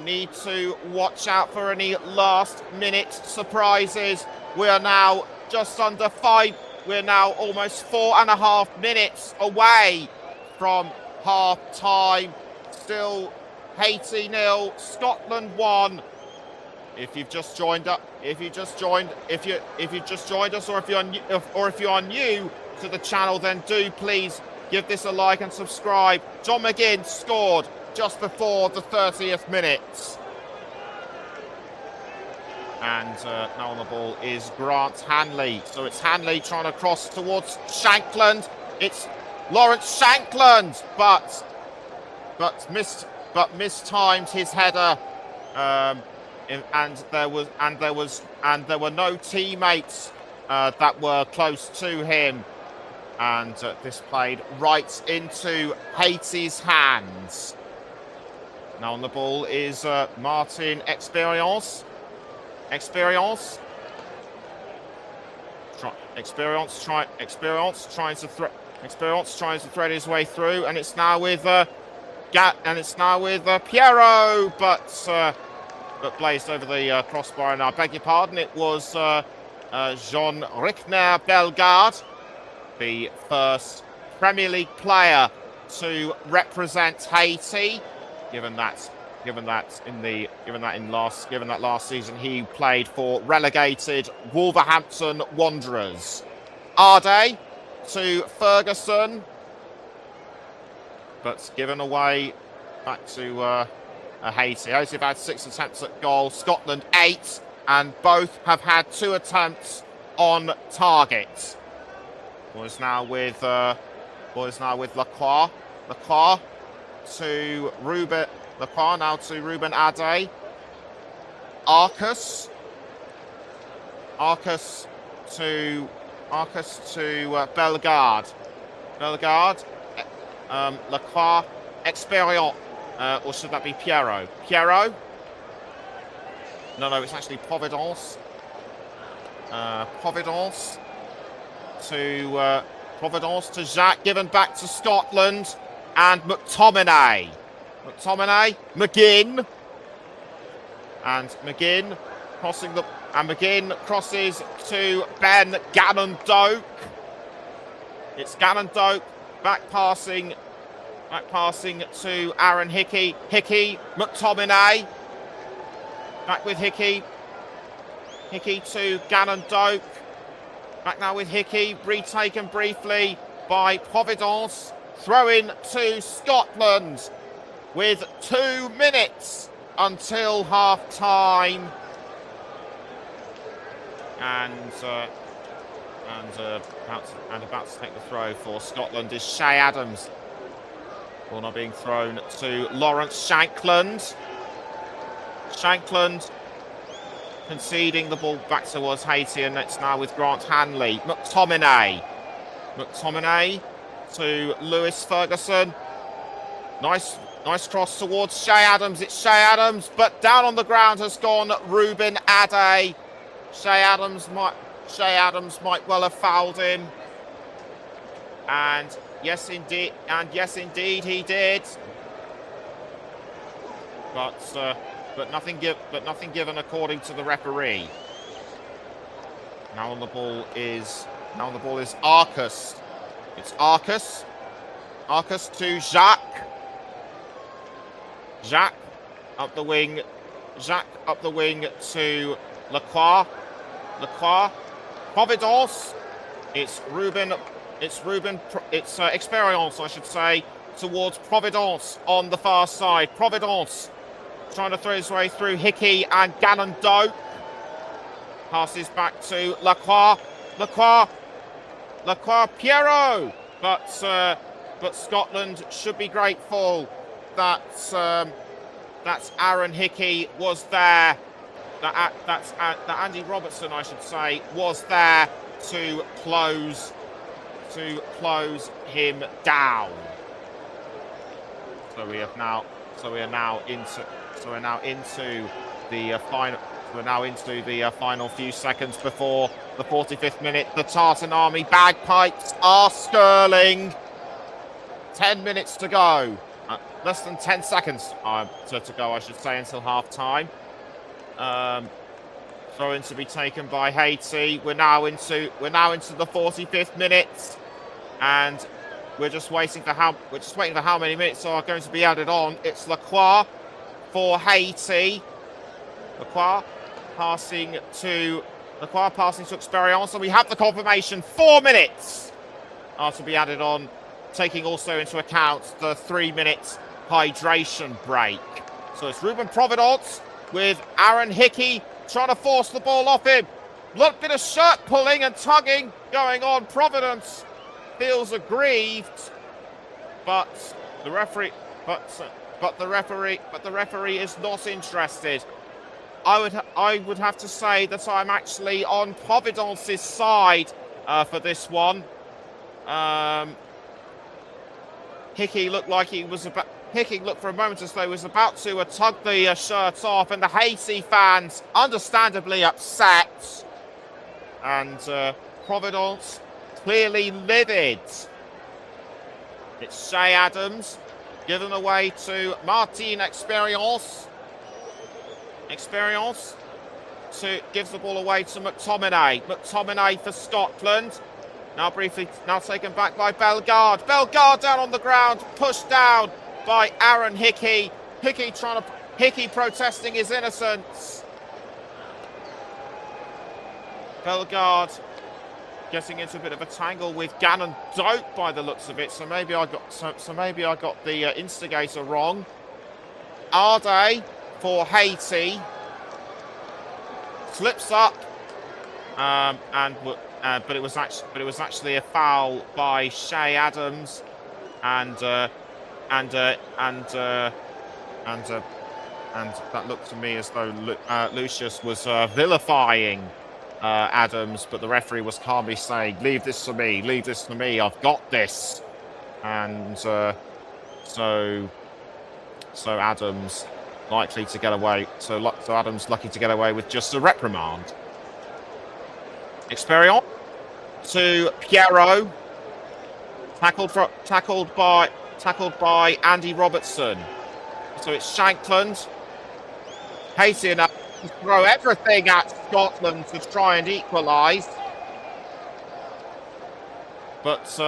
need to watch out for any last-minute surprises. We are now just under 5. We're now almost 4.5 minutes away from half-time. Still Haiti 0, Scotland 1. If you've just joined us, or if you are new to the channel, then do please give this a like and subscribe. John McGinn scored just before the 30th minute. And now on the ball is Grant Hanley. So it's Hanley trying to cross towards Shankland. It's Lawrence Shankland, but mistimed his header. And there were no teammates that were close to him. And this played right into Haiti's hands. Now on the ball is Martin Experience trying to thread his way through, and it's now with Piero, but blazed over the crossbar. And I beg your pardon, it was Jean Rickner Bellegarde, the first Premier League player to represent Haiti. Given that last season he played for relegated Wolverhampton Wanderers. Ade to Ferguson, but given away back to Haiti. Haiti have had 6 attempts at goal, Scotland 8, and both have had 2 attempts on target. Boys now with Lacroix. Lacroix to Ruben. Lacroix now to Ruben Ade. Arcus to Bellegarde. Lacroix, Experience. Or should that be Piero? Piero? No, it's actually Providence. Providence to Jacques, given back to Scotland, and McTominay, McGinn, and McGinn crosses to Ben Gannon-Doak. It's Gannon-Doak back passing Back passing to Aaron Hickey. Hickey, McTominay. Back with Hickey. Hickey to Gannon Doak. Back now with Hickey. Retaken briefly by Providence. Throw in to Scotland with 2 minutes until half time. And about to take the throw for Scotland is Shay Adams. Ball now being thrown to Lawrence Shankland. Shankland conceding the ball back towards Haiti, and it's now with Grant Hanley. McTominay to Lewis Ferguson. Nice cross towards Shay Adams. It's Shay Adams, but down on the ground has gone Ruben Ade. Shay Adams might well have fouled him. And yes indeed he did. But nothing given according to the referee. Now on the ball is Arcus. It's Arcus. Arcus to Jacques. Jacques up the wing to Lacroix. Providence. It's Experience, I should say, towards Providence on the far side. Providence trying to throw his way through Hickey and Gannon Doak. Passes back to Lacroix. Pierrot. But Scotland should be grateful that Aaron Hickey was there. That Andy Robertson, I should say, was there to close him down. So we're now into the final few seconds before the 45th minute. The Tartan Army bagpipes are skirling. 10 minutes to go. Less than 10 seconds to go, I should say, until half time. Throw in to be taken by Haiti. We're now into the 45th minute, and we're just waiting for how many minutes are going to be added on. It's Lacroix for Haiti. Lacroix passing to Experience, and we have the confirmation. 4 minutes are to be added on, taking also into account the 3-minute hydration break. So it's Ruben Providence with Aaron Hickey trying to force the ball off him. Little bit of shirt pulling and tugging going on. Providence feels aggrieved, but the referee is not interested. I would have to say that I'm actually on Providence's side for this one. Hickey looked for a moment as though he was about to tug the shirt off, and the Haiti fans understandably upset. And Providence clearly livid. It's Shay Adams given away to Martin Experience. Experience gives the ball away to McTominay. McTominay for Scotland. Now taken back by Bellegarde. Bellegarde down on the ground, pushed down by Aaron Hickey. Hickey protesting his innocence. Bellegarde getting into a bit of a tangle with Gannon Doak by the looks of it. So maybe I got the instigator wrong. Ade for Haiti slips up, but it was actually a foul by Shay Adams, and that looked to me as though Lucius was vilifying Adams, but the referee was calmly saying, "Leave this to me, I've got this." And so Adams likely to get away. So Adams lucky to get away with just a reprimand. Experience to Pierrot, tackled by Andy Robertson. So it's Shankland. Haiti enough to throw everything at Scotland to try and equalise. But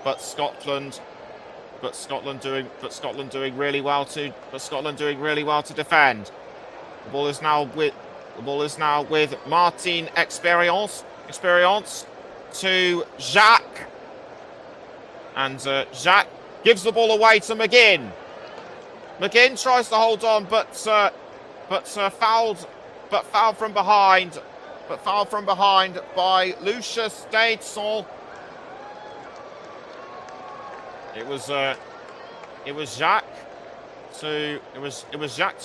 but Scotland doing really well to defend. The ball is now with Martin Experience to Jacques, and Jacques gives the ball away to McGinn. McGinn tries to hold on, but fouled from behind. But fouled from behind by Lucius Daidson. It was Jacques to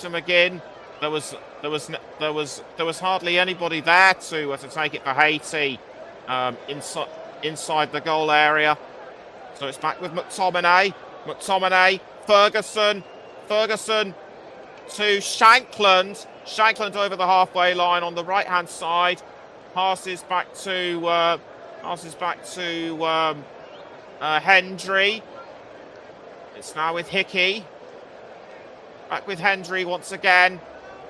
McGinn. There was hardly anybody there to take it for Haiti inside the goal area. So it's back with McTominay, Ferguson to Shankland. Shankland over the halfway line on the right-hand side. Passes back to Hendry. It's now with Hickey. Back with Hendry once again.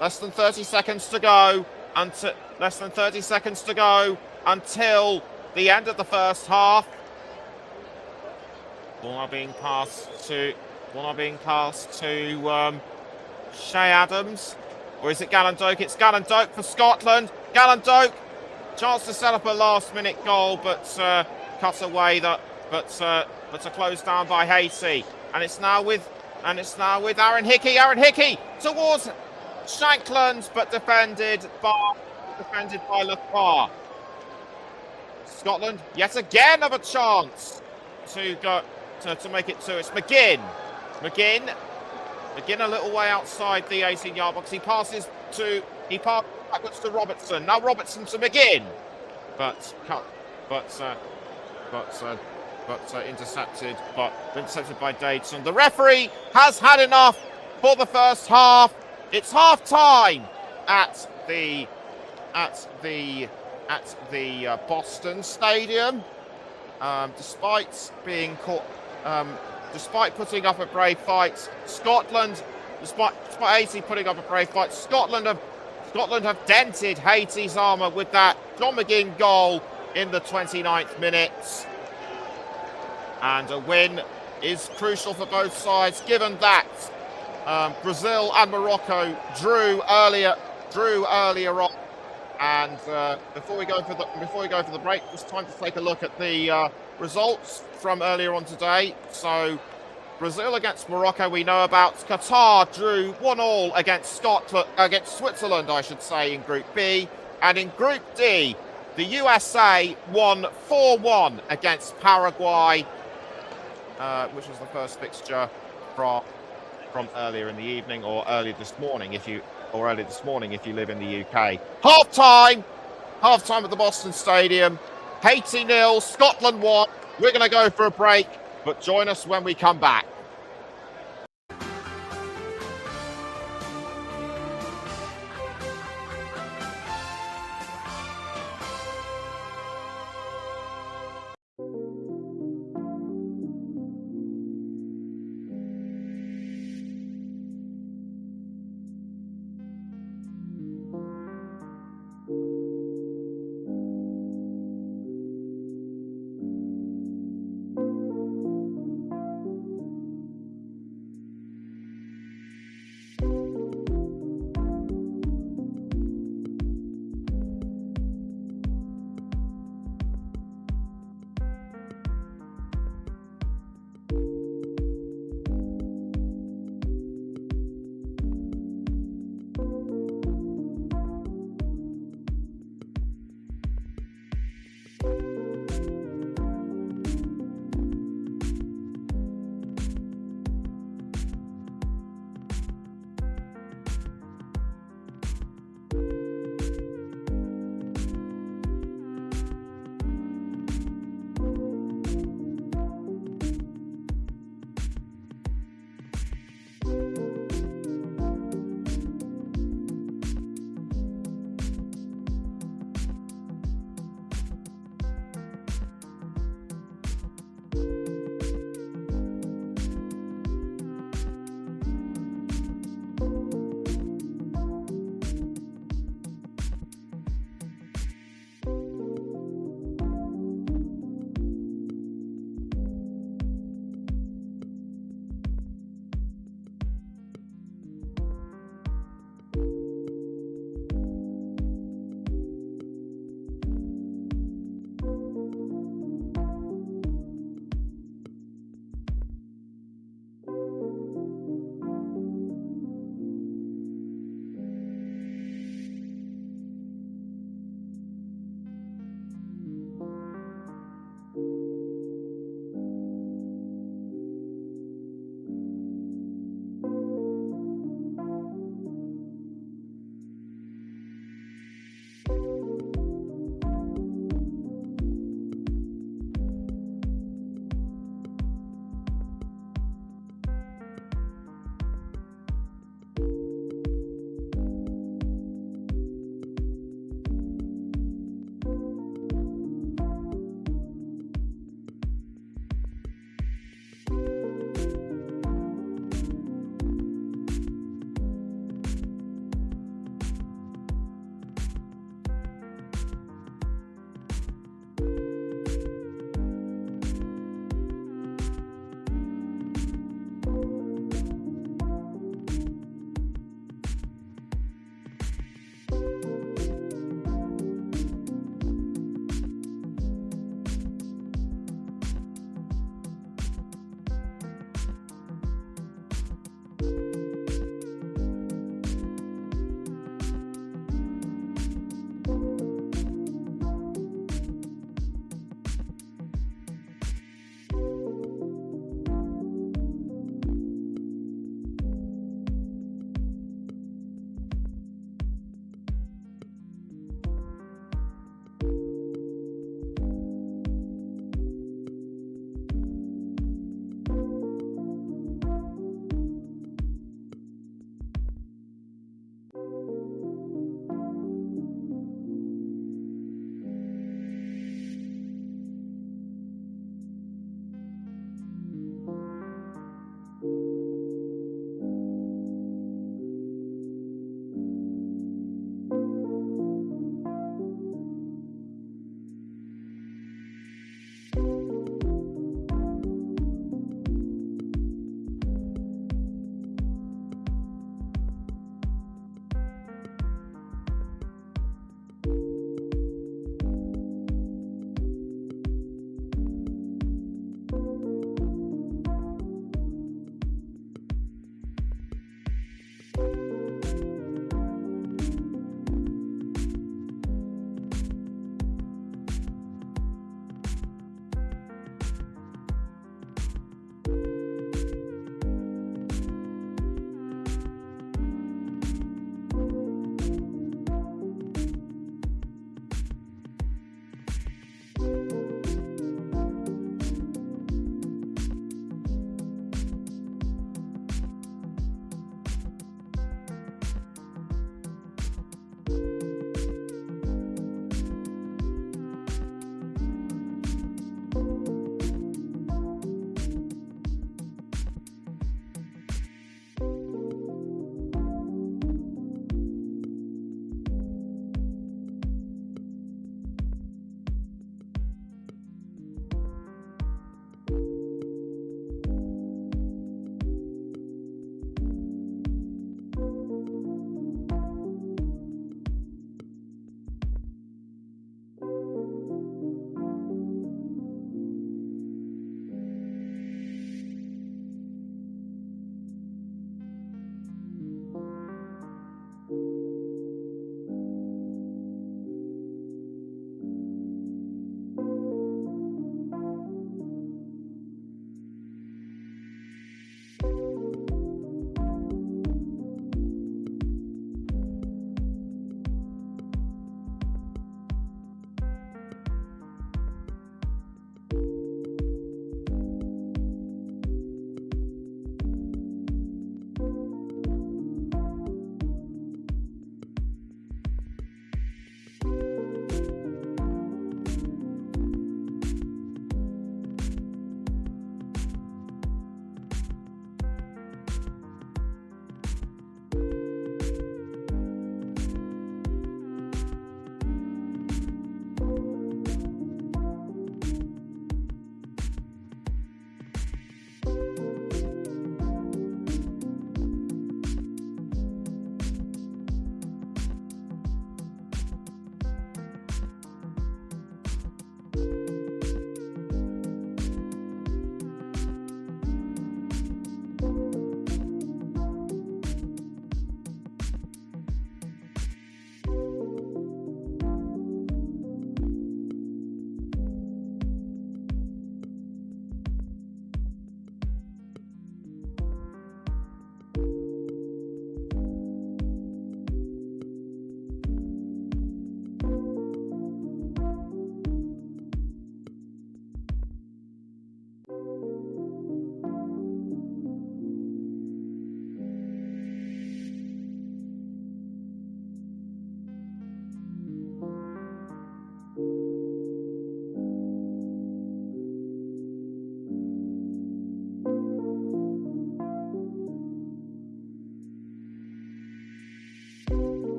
Less than 30 seconds to go until the end of the first half. Ball now being passed to Shea Adams. Or is it Gallandoke? It's Gallandoke for Scotland. Gallandoke, chance to set up a last-minute goal, but cut away. But closed down by Haiti. And it's now with Aaron Hickey. Aaron Hickey towards Shankland, but defended by Lacroix. Scotland yet again have a chance to make it two. It's McGinn a little way outside the 18-yard box. He passes backwards to Robertson. Now Robertson to McGinn, but intercepted by Daidson. The referee has had enough for the first half. It's half time at the Boston Stadium. Despite putting up a brave fight, despite Haiti putting up a brave fight, Scotland have dented Haiti's armour with that John McGinn goal in the 29th minute. And a win is crucial for both sides, given that Brazil and Morocco drew earlier on. And before we go for the break, it's time to take a look at the results from earlier on today. So Brazil against Morocco, we know about. Qatar drew 1-1 against Switzerland, I should say, in Group B. And in Group D, the USA won 4-1 against Paraguay, which was the first fixture from earlier in the evening, or early this morning if you live in the UK. Half time at the Boston Stadium. Haiti 0, Scotland 1. We're going to go for a break, but join us when we come back.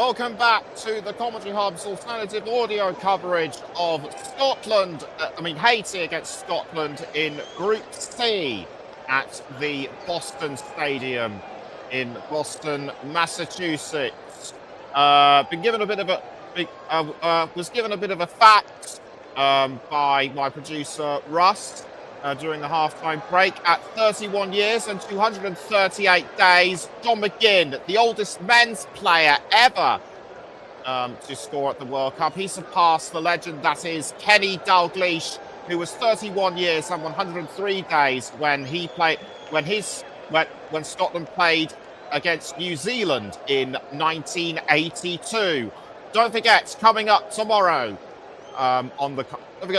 Welcome back to the Commentary Hub's alternative audio coverage of Haiti against Scotland in Group C at the Boston Stadium in Boston, Massachusetts. Was given a bit of a fact by my producer Russ during the halftime break. At 31 years and 238 days, John McGinn, the oldest men's player ever to score at the World Cup. He surpassed the legend that is Kenny Dalglish, who was 31 years and 103 days when Scotland played against New Zealand in 1982. Don't forget, coming up tomorrow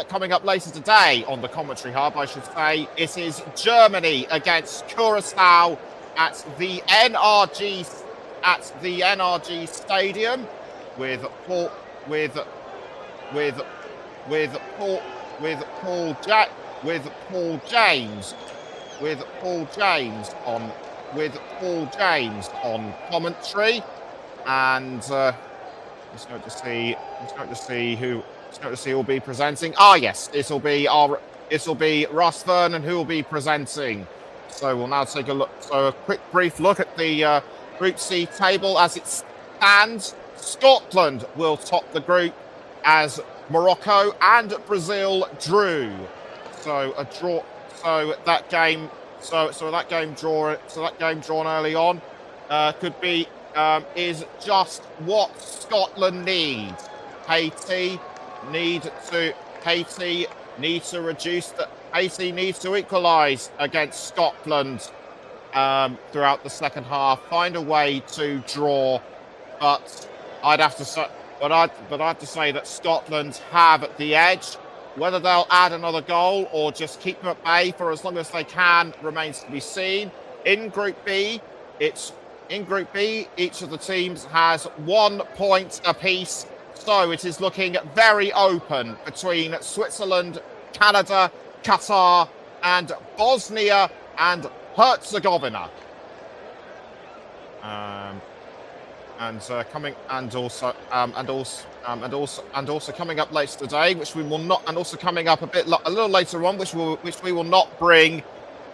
coming up later today on the Commentary Hub, I should say, it is Germany against Curacao at the NRG Stadium with Paul James on commentary, and it's going to see who will be presenting. Yes, this will be Russ Vernon who will be presenting. So we'll now take a look. So a brief look at the Group C table as it stands. Scotland will top the group as Morocco and Brazil drew. So a draw. So that game drawn early on is just what Scotland needs. Haiti needs to equalise against Scotland throughout the second half. Find a way to draw, but I'd have to say that Scotland have the edge. Whether they'll add another goal or just keep them at bay for as long as they can remains to be seen. In Group B, each of the teams has 1 point apiece. So it is looking very open between Switzerland, Canada, Qatar, and Bosnia and Herzegovina. Also coming up later today, which we will not, and also coming up a little later on, which we will not bring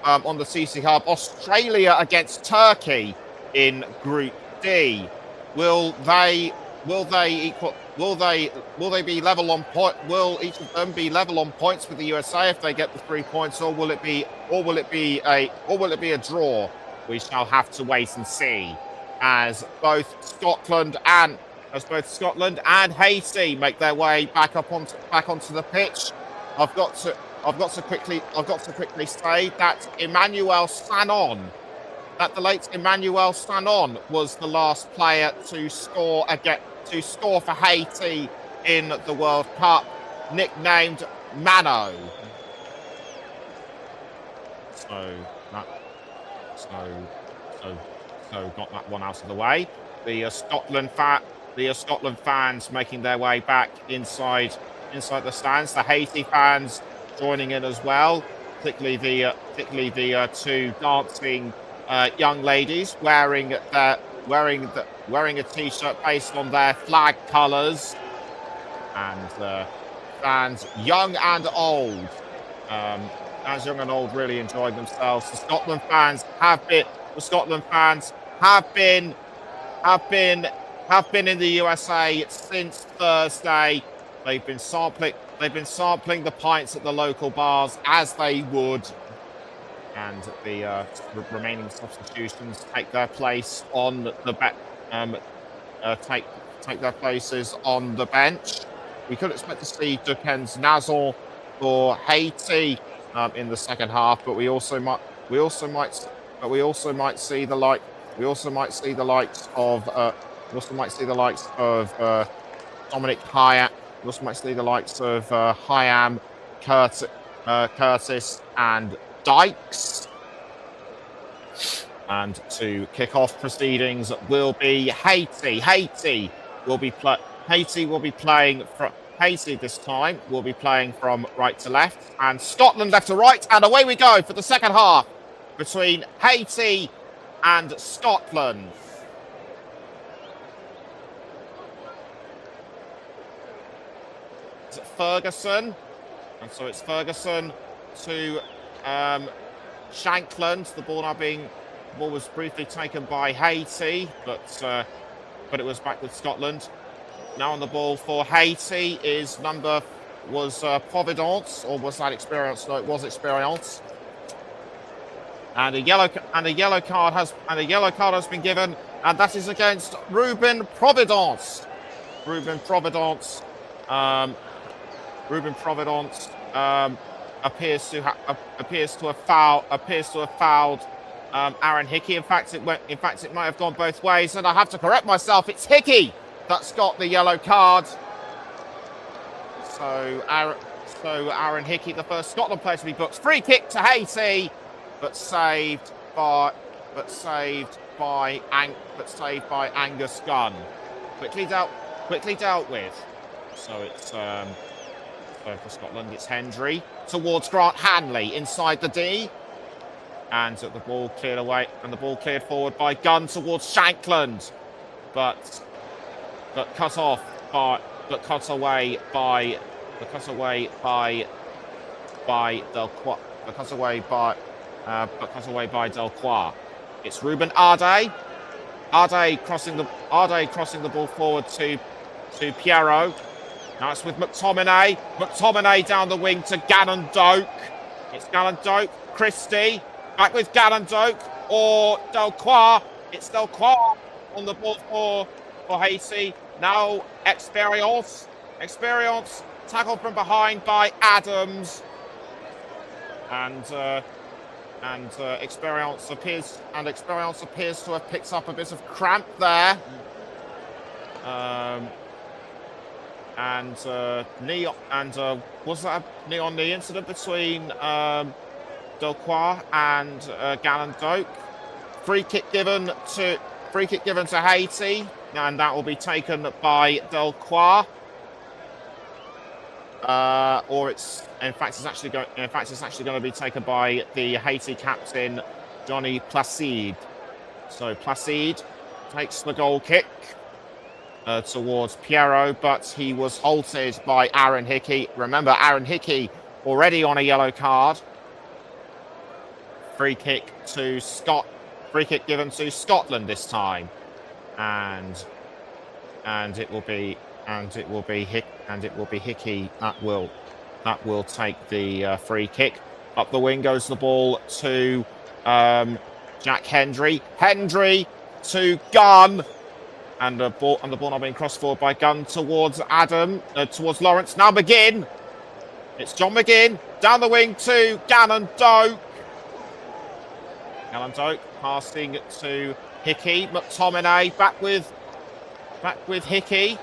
on the TCHub. Australia against Turkey in Group D. Will they be level on point? Will each of them be level on points with the USA if they get the 3 points, or will it be a draw? We shall have to wait and see, as both Scotland and Haiti make their way back onto the pitch. I've got to quickly say that the late Emmanuel Sanon was the last player to score for Haiti in the World Cup, nicknamed Mano. So got that one out of the way. The Scotland fans making their way back inside the stands. The Haiti fans joining in as well, particularly the two dancing young ladies wearing a t-shirt based on their flag colours, and fans young and old, really enjoyed themselves. The Scotland fans have been in the USA since Thursday. They've been sampling the pints at the local bars as they would, and the remaining substitutions take their place on the take their places on the bench. We could expect to see Dukens Nazon for Haiti in the second half, but we also might see the likes of Dominic Hyatt. We also might see the likes of Hyam, Curtis, and Dykes. And to kick off proceedings will be Haiti. Haiti this time will be playing from right to left, and Scotland left to right. And away we go for the second half between Haiti and Scotland. Ferguson. And so it's Ferguson to Shankland. The ball was briefly taken by Haiti, but it was back with Scotland. Now on the ball for Haiti is Providence, or was that Experience? No, it was Experience. And a yellow card has been given, and that is against Ruben Providence. Ruben Providence appears to have fouled Aaron Hickey. In fact, it might have gone both ways, and I have to correct myself. It's Hickey that's got the yellow card. So Aaron Hickey, the first Scotland player to be booked. Free kick to Haiti, but saved by Angus Gunn. Quickly dealt with. So it's for Scotland, it's Hendry towards Grant Hanley inside the D, and the ball cleared away, and the ball cleared forward by Gunn towards Shankland, but cut away by Delcroix. It's Ruben Ade. Ade crossing the ball forward to Pierrot. Now it's with McTominay. McTominay down the wing to Gannon Doak. It's Gannon Doak. Christie back with Gannon Doak or Delcroix. It's Delcroix on the ball for Haiti. Now Experience tackled from behind by Adams, and Experience appears to have picked up a bit of cramp there. Was that a knee on knee incident between Delcroix and Gannon Doak? Free kick given to Haiti, and that will be taken by Delcroix. Or it's actually going to be taken by the Haiti captain Johnny Placide. So Placide takes the goal kick towards Pierrot, but he was halted by Aaron Hickey. Remember, Aaron Hickey already on a yellow card. Free kick given to Scotland this time, and it will be Hickey that will take the free kick. Up the wing goes the ball to Jack Hendry. Hendry to Gunn. And the ball not being crossed forward by Gunn towards towards Lawrence. Now McGinn. It's John McGinn down the wing to Gannon Doak. Gannon Doak passing to Hickey. McTominay back with Hickey.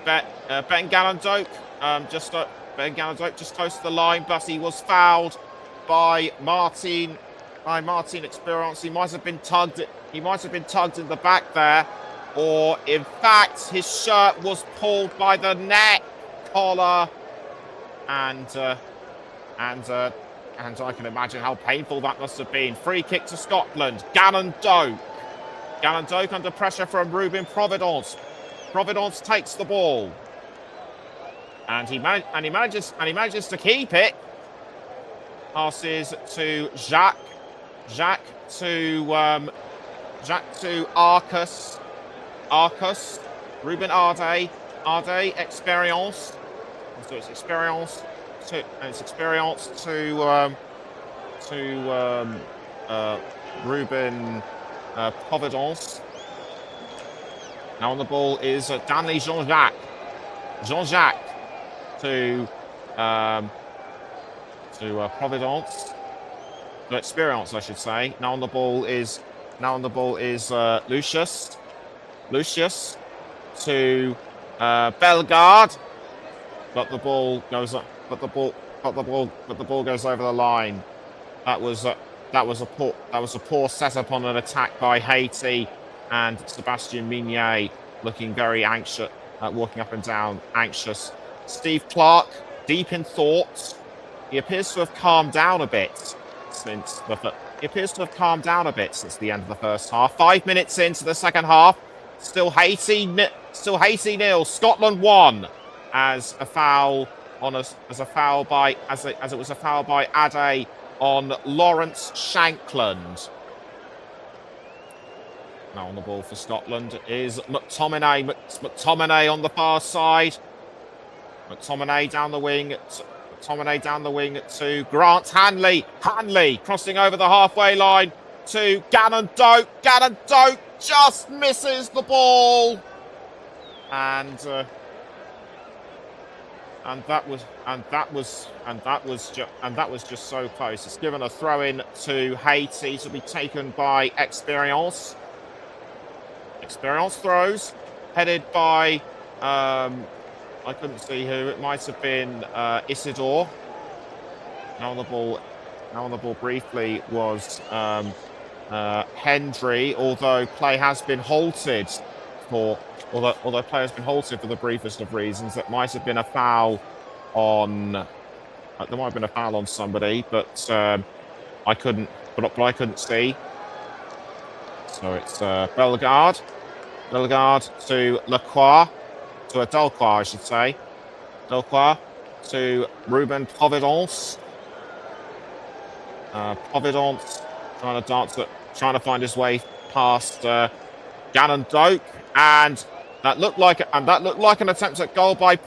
Ben Gannon Doak just close to the line, but he was fouled by Martin Experience. He might have been tugged in the back there. Or, in fact, his shirt was pulled by the neck collar, and I can imagine how painful that must have been. Free kick to Scotland. Gannon Doak under pressure from Ruben Providence. Providence takes the ball, and he manages to keep it. Passes to Jacques to Arcus, Ruben Ade, Experience. So it's Experience to Ruben Providence. Now on the ball is Danley Jean-Jacques to Providence. To Experience, I should say. Now on the ball is Lucius to Bellegarde, but the ball goes up. But the ball goes over the line. That was a poor setup on an attack by Haiti, and Sebastien Mignet looking very anxious, walking up and down, anxious. Steve Clark deep in thought. He appears to have calmed down a bit since the end of the first half. 5 minutes into the second half. Still Haiti nil, Scotland 1. as a foul on us, as it was a foul by Ade on Lawrence Shankland. Now on the ball for Scotland is McTominay. McTominay on the far side. McTominay down the wing. McTominay down the wing to Grant Hanley. Hanley crossing over the halfway line to Gannon Doak. Gannon Doak just misses the ball, and that was just so close. It's given a throw in to Haiti to be taken by Experience. Experience throws, headed by I couldn't see who. It might have been Isidore. Now on the ball briefly was Hendry, although play has been halted for the briefest of reasons. That might have been a foul on there might have been a foul on somebody, but I couldn't see. So it's Bellegarde to Lacroix, to Delcroix, I should say. Delcroix to Ruben Providence. Providence trying to find his way past Gannon Doak, and that looked like an attempt at goal by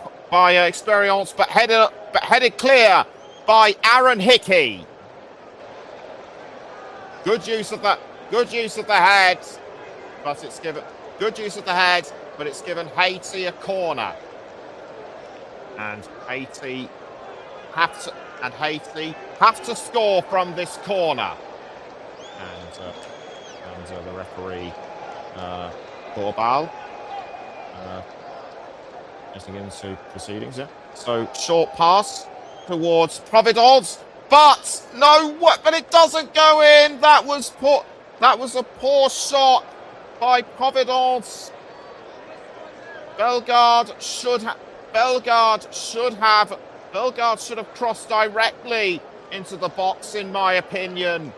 Experience, but headed clear by Aaron Hickey. Good use of the head, but it's given Haiti a corner, and Haiti have to score from this corner. And the referee Corbal getting into proceedings. Yeah. So short pass towards Providence, but it doesn't go in. That was a poor shot by Providence. Bellegarde should have crossed directly into the box, in my opinion.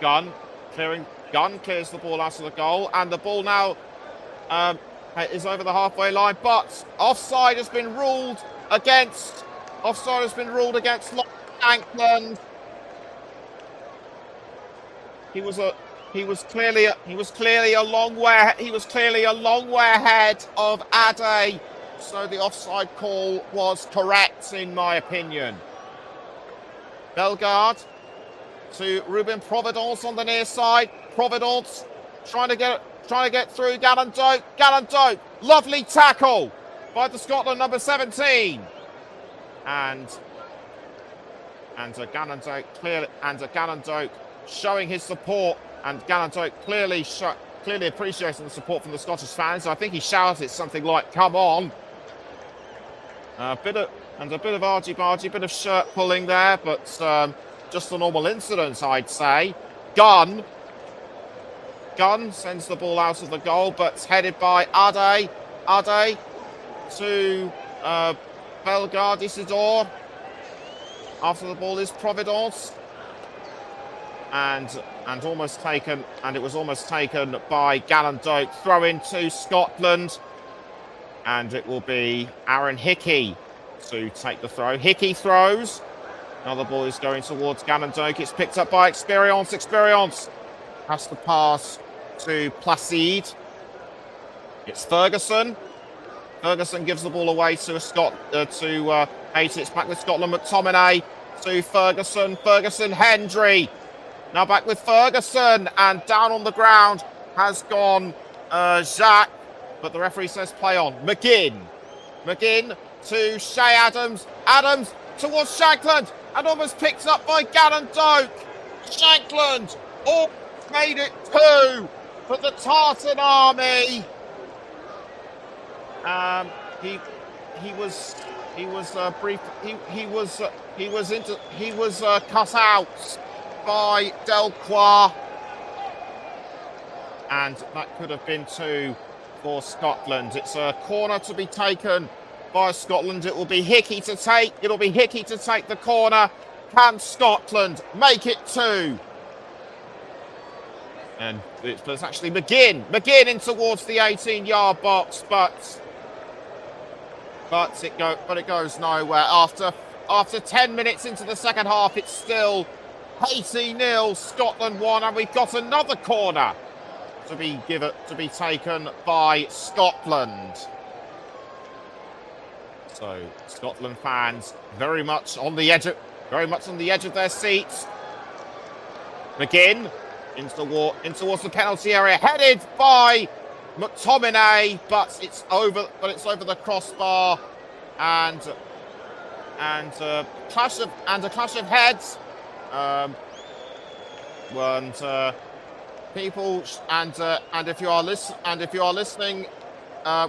Gunn clears the ball out of the goal, and the ball now is over the halfway line, but offside has been ruled against Shankland. He was clearly a long way ahead of Ade, so the offside call was correct, in my opinion. Bellegarde to Ruben Providence on the near side. Providence trying to get through Gannon Doak. Gannon Doak, lovely tackle by the Scotland number 17. And Gannon Doak showing his support, and Gannon Doak clearly appreciating the support from the Scottish fans. I think he shouted something like "Come on!" A bit of argy-bargy, bit of shirt pulling there, but just a normal incident, I'd say. Gunn sends the ball out of the goal, but it's headed by Ade. Ade to Bellegarde, Isidore. After the ball is Providence. And it was almost taken by Gannon Doak. Throw into Scotland. And it will be Aaron Hickey to take the throw. Hickey throws. Now the ball is going towards Gannon Doak. It's picked up by Experience. Experience has to pass to Placide. It's Ferguson. Ferguson gives the ball away to Haiti. It's back with Scotland. McTominay to Ferguson. Ferguson, Hendry. Now back with Ferguson, and down on the ground has gone Jacques, but the referee says play on. McGinn to Shay Adams. Adams towards Shankland, and almost picked up by Gannon Doak. Shankland made it 2 for the Tartan Army. He was cut out by Delcroix, and that could have been 2 for Scotland. It's a corner to be taken by Scotland. It will be Hickey to take. It'll be Hickey to take the corner. Can Scotland make it 2? And it's actually McGinn in towards the 18-yard box, but but it goes nowhere. After 10 minutes into the second half, it's still Haiti 0, Scotland 1, and we've got another corner to be taken by Scotland. So Scotland fans very much on the edge of their seats. McGinn in towards the penalty area, headed by McTominay, but it's over the crossbar, and a clash of heads. People and if you are listening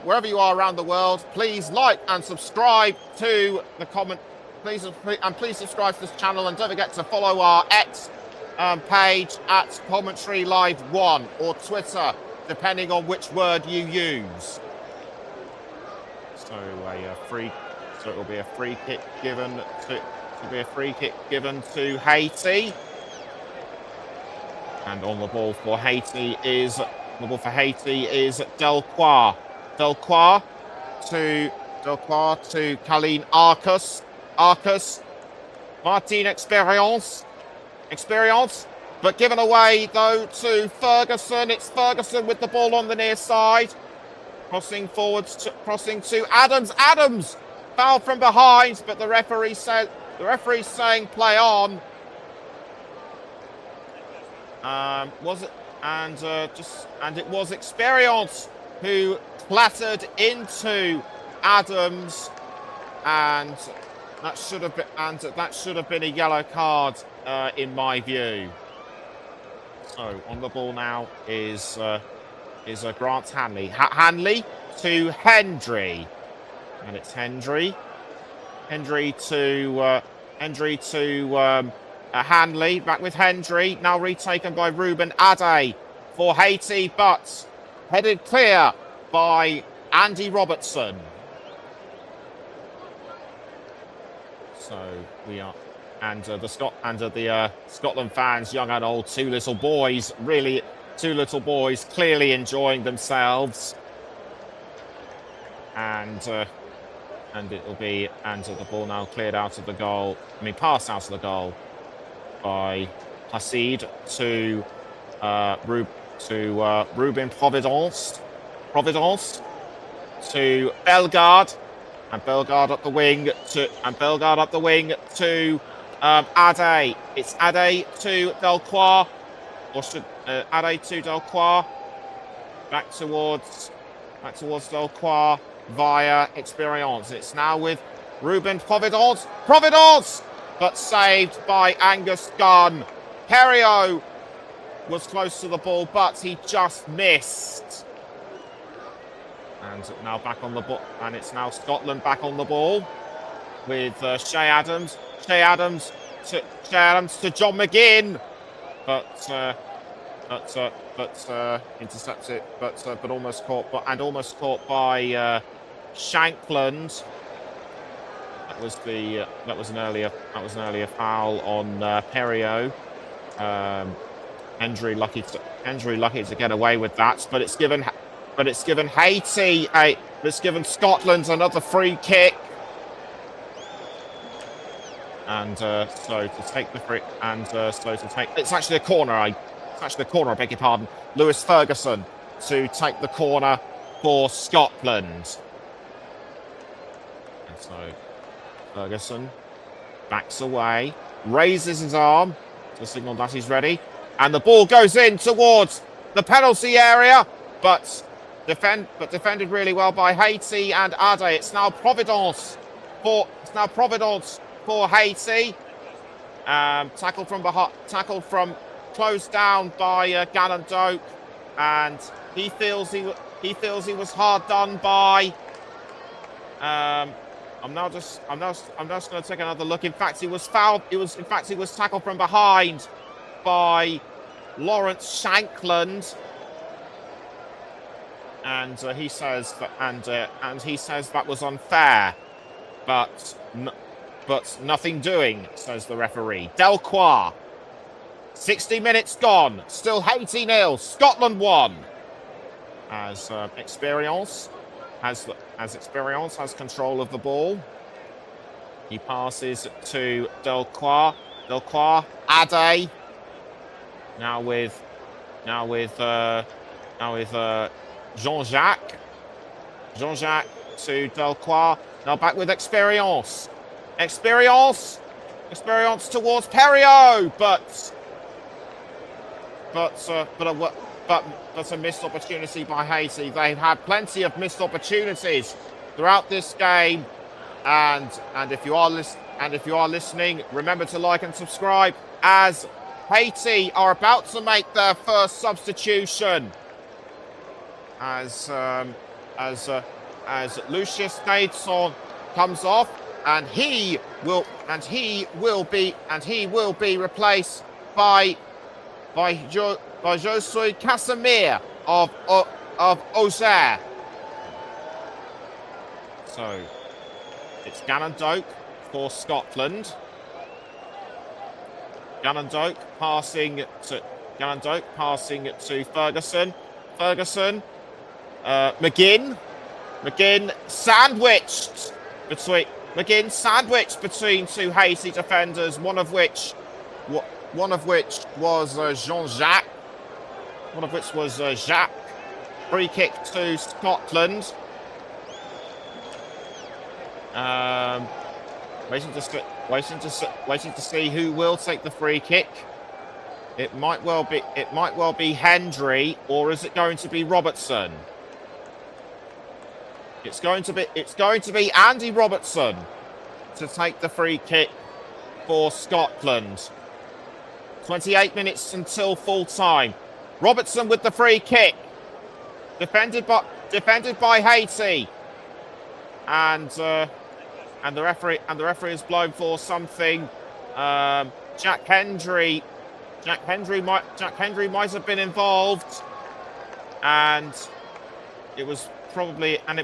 wherever you are around the world, please like and subscribe to the comment. Please subscribe to this channel, and don't forget to follow our X page at Commentary Live 1 or Twitter, depending on which word you use. So it will be a free kick given to Haiti. And on the ball for Haiti is Delcroix. Delcroix to Colleen Arcus. Martin Experience, but given away though to Ferguson. It's Ferguson with the ball on the near side, crossing to Adams. Adams foul from behind, but the referee's saying play on. It was Experience who clattered into Adams, and that should have been a yellow card in my view. So on the ball now is Grant Hanley. Hanley to Hendry, and it's Hendry to Hanley, back with Hendry, now retaken by Ruben Ade for Haiti, but headed clear by Andy Robertson. So we are, and the Scotland fans, young and old, two little boys clearly enjoying themselves, and it'll be, and the ball now cleared out of the goal. Passed out of the goal by Placide to Ruben Providence to Bellegarde, and Bellegarde up the wing to Ade. It's Ade to Delcroix, or should Ade to Delcroix, back towards Delcroix via Experience. It's now with Ruben Providence, but saved by Angus Gunn. Perio was close to the ball, but he just missed. And now back on the ball, and it's now Scotland back on the ball with Shea Adams. Shea Adams to John McGinn, but intercepted, but almost caught by Shankland. That was an earlier foul on Perio. Hendry lucky to get away with that, but it's given Scotland another free kick, and it's actually a corner. I beg your pardon. Lewis Ferguson to take the corner for Scotland, and so Ferguson backs away, raises his arm to signal that he's ready, and the ball goes in towards the penalty area, but defended really well by Haiti and Ade. It's now Providence for Haiti. Tackled from closed down by Gannon Doak, and he feels he was hard done by. I'm just going to take another look. In fact, he was fouled. He was tackled from behind by Lawrence Shankland, and he says that was unfair, but nothing doing, says the referee. Delcroix. 60 minutes gone. Still Haiti 0, Scotland 1. As Experience has Experience has control of the ball. He passes to Delcroix. Ade. Now with Jean-Jacques. Jean-Jacques to Delcroix. Now back with Experience. Experience towards Perriot, but a missed opportunity by Haiti. They've had plenty of missed opportunities throughout this game, and if you are listening, remember to like and subscribe, as Haiti are about to make their first substitution. As Lucius Naidson comes off, and he will be replaced by Josue Casimir of Auxerre. So it's Gannon Doak for Scotland. Gannon Doak passing to Ferguson. McGinn sandwiched between two Haiti defenders, one of which was Jean-Jacques. Jacques. Free kick to Scotland. Waiting to see who will take the free kick. It might well be Hendry, or is it going to be Robertson? It's going to be Andy Robertson to take the free kick for Scotland. 28 minutes until full time. Robertson with the free kick. Defended by Haiti. And the referee has blown for something. Jack Hendry might have been involved, and it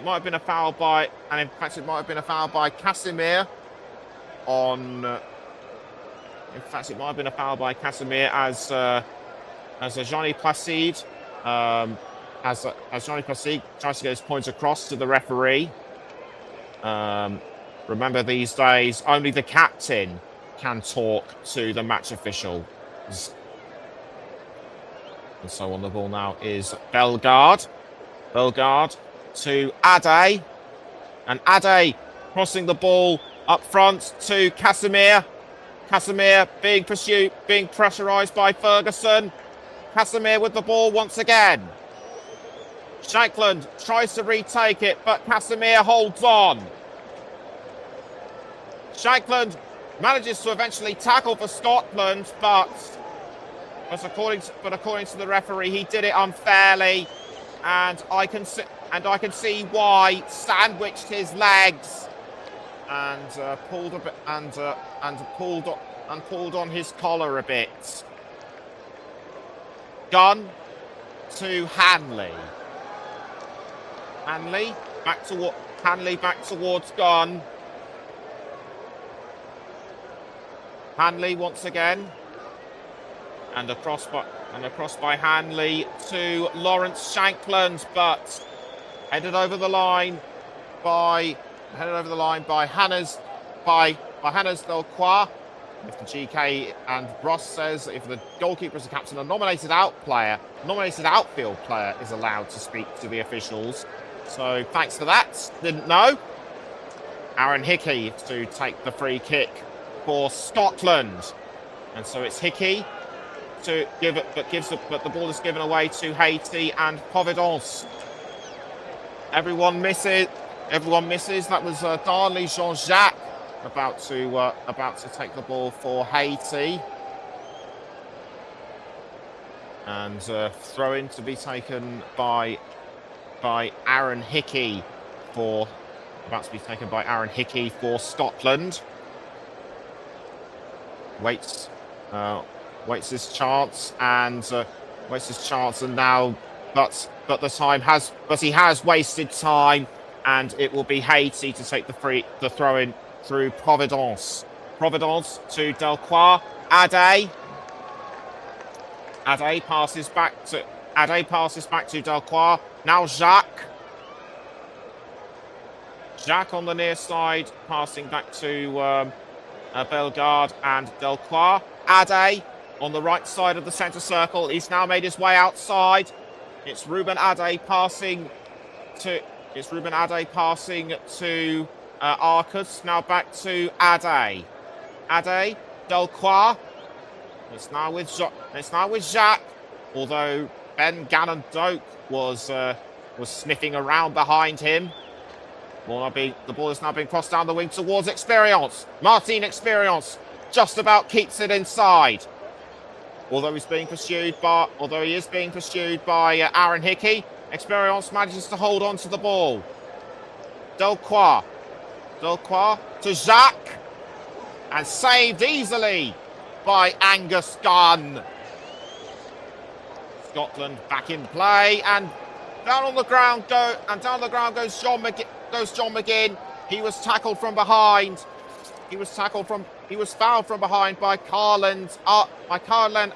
might have been a foul by Casimir as Johnny Placide tries to get his points across to the referee. Remember, these days only the captain can talk to the match official. And so on the ball now is Bellegarde to Ade, and Ade crossing the ball up front to Casimir being pressurised by Ferguson. Casimir with the ball once again. Shankland tries to retake it, but Casimir holds on. Shankland manages to eventually tackle for Scotland, but according to the referee, he did it unfairly, and I can see why. Sandwiched his legs and pulled on his collar a bit. Gunn to Hanley. Hanley back towards Gunn. Hanley once again, and across by Hanley to Lawrence Shankland, but headed over the line by Hannes Delcroix. If the GK and Ross says if the goalkeeper is the captain, a nominated outfield player is allowed to speak to the officials. So thanks for that. Didn't know. Aaron Hickey to take the free kick for Scotland, and so it's Hickey to give it, but the ball is given away to Haiti and Providence. Everyone misses. That was Darley Jean-Jacques about to take the ball for Haiti, and throw in to be taken by Aaron Hickey for Scotland. Waits his chance, and now, but he has wasted time, and it will be Haiti to take the throw in through Providence. Providence to Delcroix. Ade passes back to Delcroix. Now Jacques Jacques on the near side, passing back to Bellegarde and Delcroix. Ade on the right side of the centre circle. He's now made his way outside. It's Ruben Ade passing to Arcus. Now back to Ade. Ade, Delcroix. It's now with Jacques. Although Ben Gannon-Doak was sniffing around behind him. The ball is now being crossed down the wing towards Experience. Martin Experience just about keeps it inside. Although he is being pursued by Aaron Hickey, Experience manages to hold on to the ball. Delcroix to Jacques, and saved easily by Angus Gunn. Scotland back in play, and down the ground goes John McGinn. He was tackled from behind. He was fouled from behind by Carlen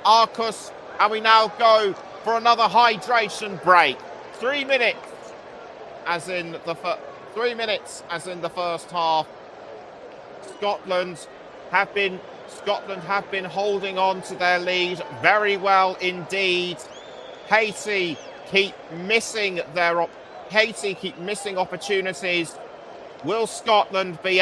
Arcus, and we now go for another hydration break. 3 minutes, as in the first half. Scotland have been holding on to their lead very well indeed. Haiti keep missing opportunities. Will Scotland make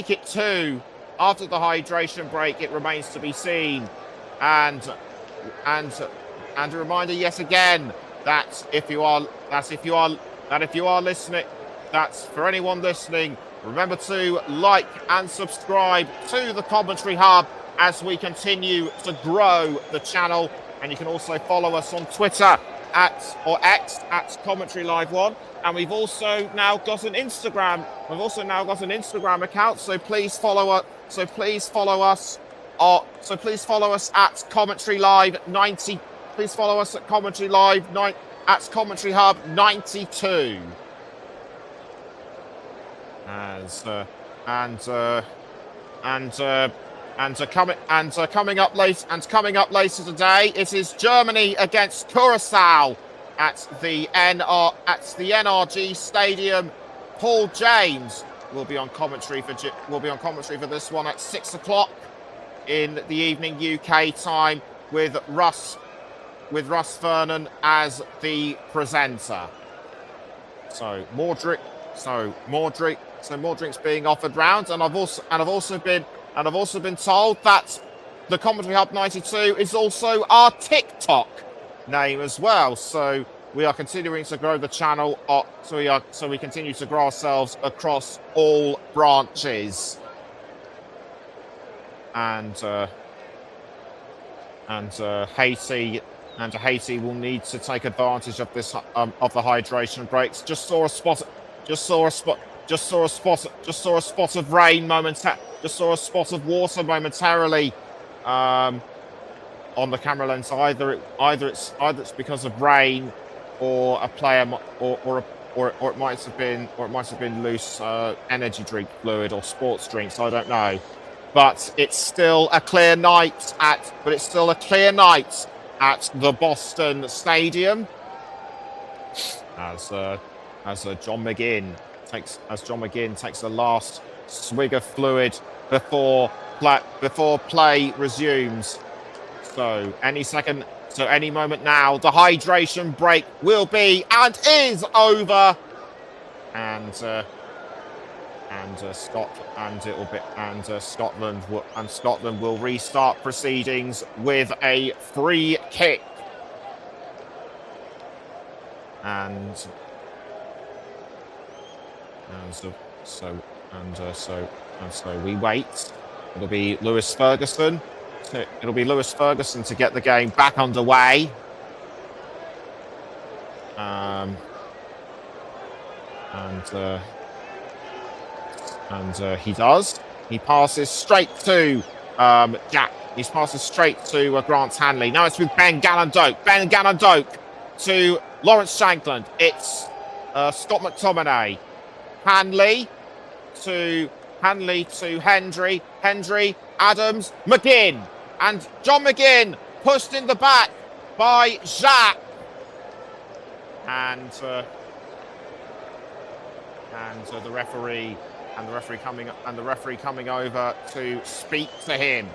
it 2 after the hydration break? It remains to be seen. And a reminder yet again that if you are listening, that's for anyone listening, remember to like and subscribe to the Commentary Hub as we continue to grow the channel. And you can also follow us on Twitter X at Commentary Live 1. And we've also now got an Instagram. Account. So please follow us. Please follow us at Commentary Live 90. Please follow us at Commentary Live at Commentary Hub 92. Coming up later today, it is Germany against Curacao at the NRG Stadium. Paul James will be on commentary for this one at 6 o'clock in the evening UK time, with Russ Vernon as the presenter. So more drinks being offered round, and I've also been told that the Commentary Hub 92 is also our TikTok name as well. So we are continuing to grow the channel. So we continue to grow ourselves across all branches. And Haiti will need to take advantage of this of the hydration breaks. Just saw a spot of rain just saw a spot of water momentarily on the camera lens. Either it's because of rain, or a player, or it might have been loose energy drink fluid or sports drinks. I don't know, but it's still a clear night at the Boston Stadium as John McGinn takes the last swig of fluid before play resumes. So any moment now, the hydration break will be and is over, and Scotland will restart proceedings with a free kick. So we wait. It'll be Lewis Ferguson to get the game back underway. He does. He passes straight to Jack. He passes straight to Grant Hanley. Now it's with Ben Gannon-Doak. Ben Gannon-Doak to Lawrence Shankland. It's Scott McTominay. Hanley to Hendry. Hendry, Adams, McGinn. And John McGinn pushed in the back by Jacques. And and the referee coming over to speak to him.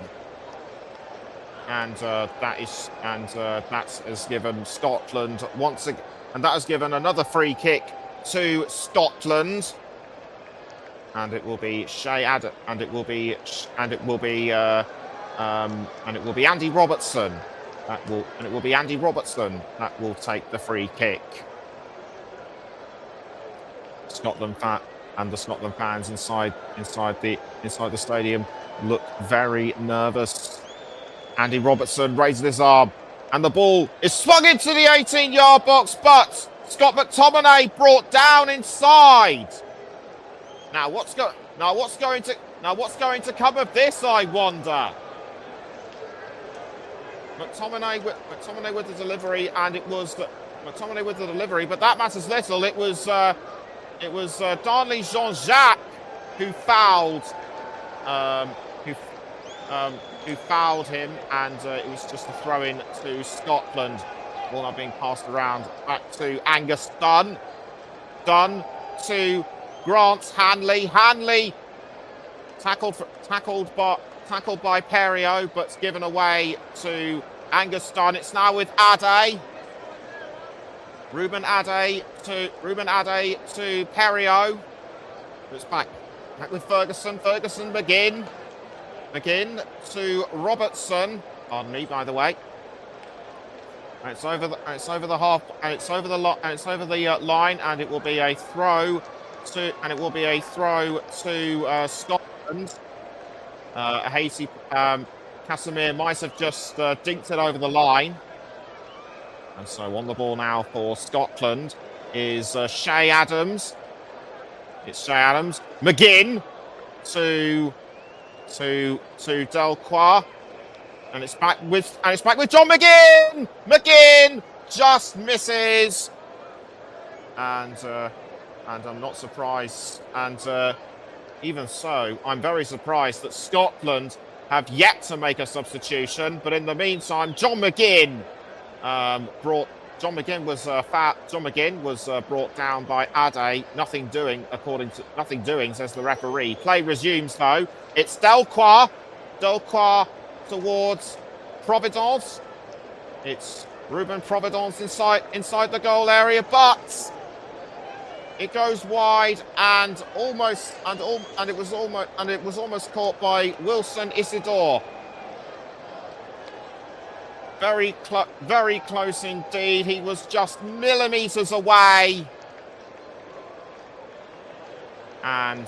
And that has given Scotland once again, and that has given another free kick to Scotland. And it will be Andy Robertson. That will take the free kick. The Scotland fans inside the stadium look very nervous. Andy Robertson raises his arm, and the ball is swung into the 18-yard box, but Scott McTominay brought down inside. Now what's going to come of this, I wonder? McTominay with the delivery, and it was McTominay with the delivery, but that matters little. It was Darnley Jean-Jacques who fouled him, and it was just a throw-in to Scotland. Ball now being passed around back to Angus Dunn. Dunn to Grant Hanley. Hanley tackled by Perio, but given away to Angus Dunn. It's now with Ade. Ruben Ade to Perio. It's back with Ferguson. McGinn to Robertson. Pardon me, by the way. And it's over the line, and it will be a throw to Scotland. Haiti, Casimir might have just dinked it over the line. And so on the ball now for Scotland is Shay Adams. It's Shay Adams. McGinn to Delcroix. And it's back with John McGinn. McGinn just misses. And I'm not surprised. And even so, I'm very surprised that Scotland have yet to make a substitution. But in the meantime, John McGinn was brought down by Ade. Nothing doing, says the referee. Play resumes though. It's Delcroix towards Providence. It's Ruben Providence inside the goal area, but it goes wide and it was almost caught by Wilson Isidore. Very close indeed. He was just millimetres away. And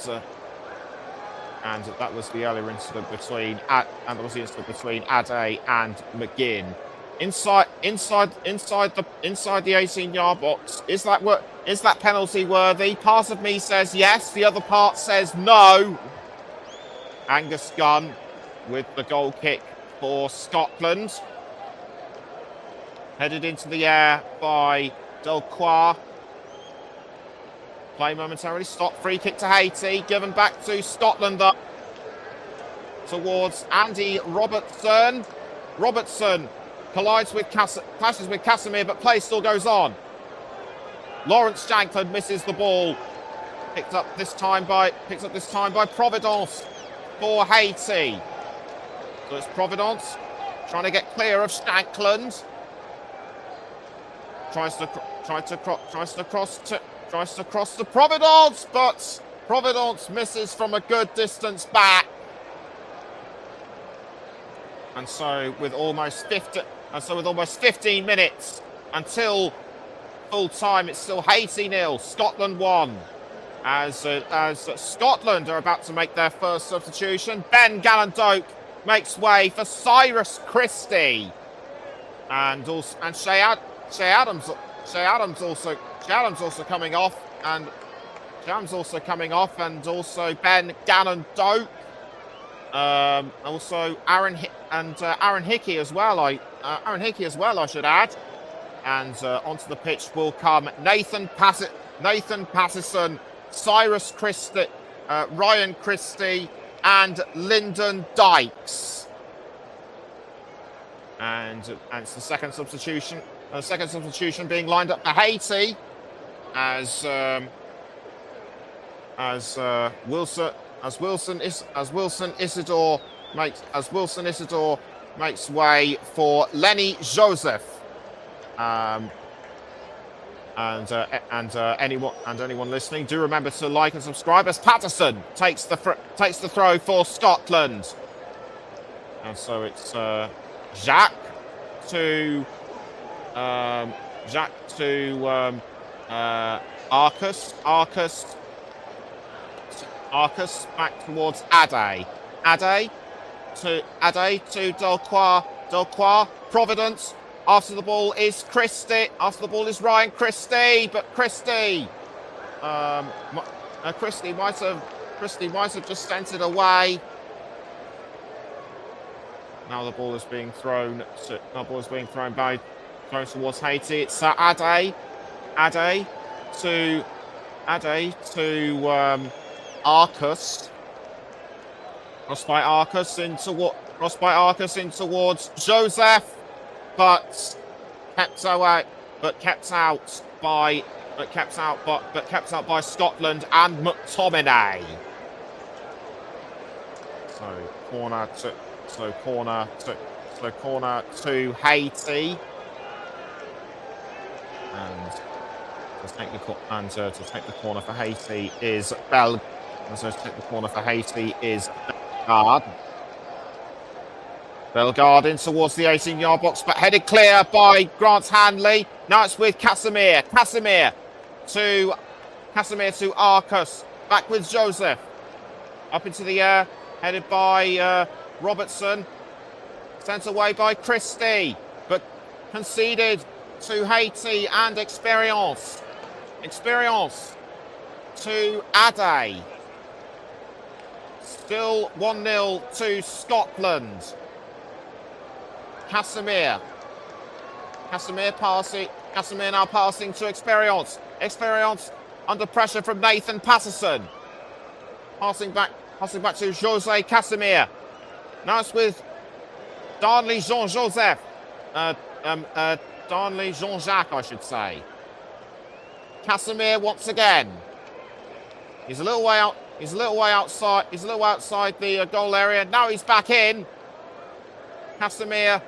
that was the earlier incident between Ade and McGinn. Inside the 18-yard box. Is that penalty worthy? Part of me says yes. The other part says no. Angus Gunn with the goal kick for Scotland. Headed into the air by Delcroix. Play momentarily stopped. Free kick to Haiti. Given back to Scotland towards Andy Robertson. Robertson clashes with Casimir, but play still goes on. Lawrence Shankland misses the ball. Picked up this time by Providence for Haiti. So it's Providence trying to get clear of Shankland. Tries to cross to Providence, but Providence misses from a good distance back. And so with almost 15 minutes until full time, it's still Haiti 0, Scotland 1. As Scotland are about to make their first substitution, Ben Gallandoke makes way for Cyrus Christie, and Shay Adams also coming off, and also Ben Gallandoke, also Aaron Hickey as well. I should add. And onto the pitch will come Nathan Patterson, Cyrus Christie, Ryan Christie, and Lyndon Dykes. And it's the second substitution. Second substitution being lined up for Haiti as Wilson Isidore makes way for Lenny Joseph. Anyone listening, do remember to like and subscribe as Patterson takes the throw for Scotland. And so it's Jacques to Arcus back towards Ade to Delcroix, Providence. After the ball is Christie. After the ball is Ryan Christie, but Christie might have just sent it away. Now the ball is being thrown. Towards Haiti. It's Ade to Arcus. Crossed by Arcus in towards Joseph. But kept out by Scotland and McTominay. Corner to Haiti. And to take the corner for Haiti is Bellegarde in towards the 18-yard box, but headed clear by Grant Hanley. Now it's with Casimir. Casimir to Arcus. Back with Joseph. Up into the air, headed by Robertson. Sent away by Christie, but conceded to Haiti and Experience. Experience to Ade. Still 1-0 to Scotland. Casimir now passing to Experience. Experience under pressure from Nathan Patterson. Passing back to Jose Casimir. Now it's with Darnley Jean-Joseph. Darnley Jean-Jacques, I should say. Casimir once again. He's a little way out. He's a little way outside the goal area. Now he's back in. Casimir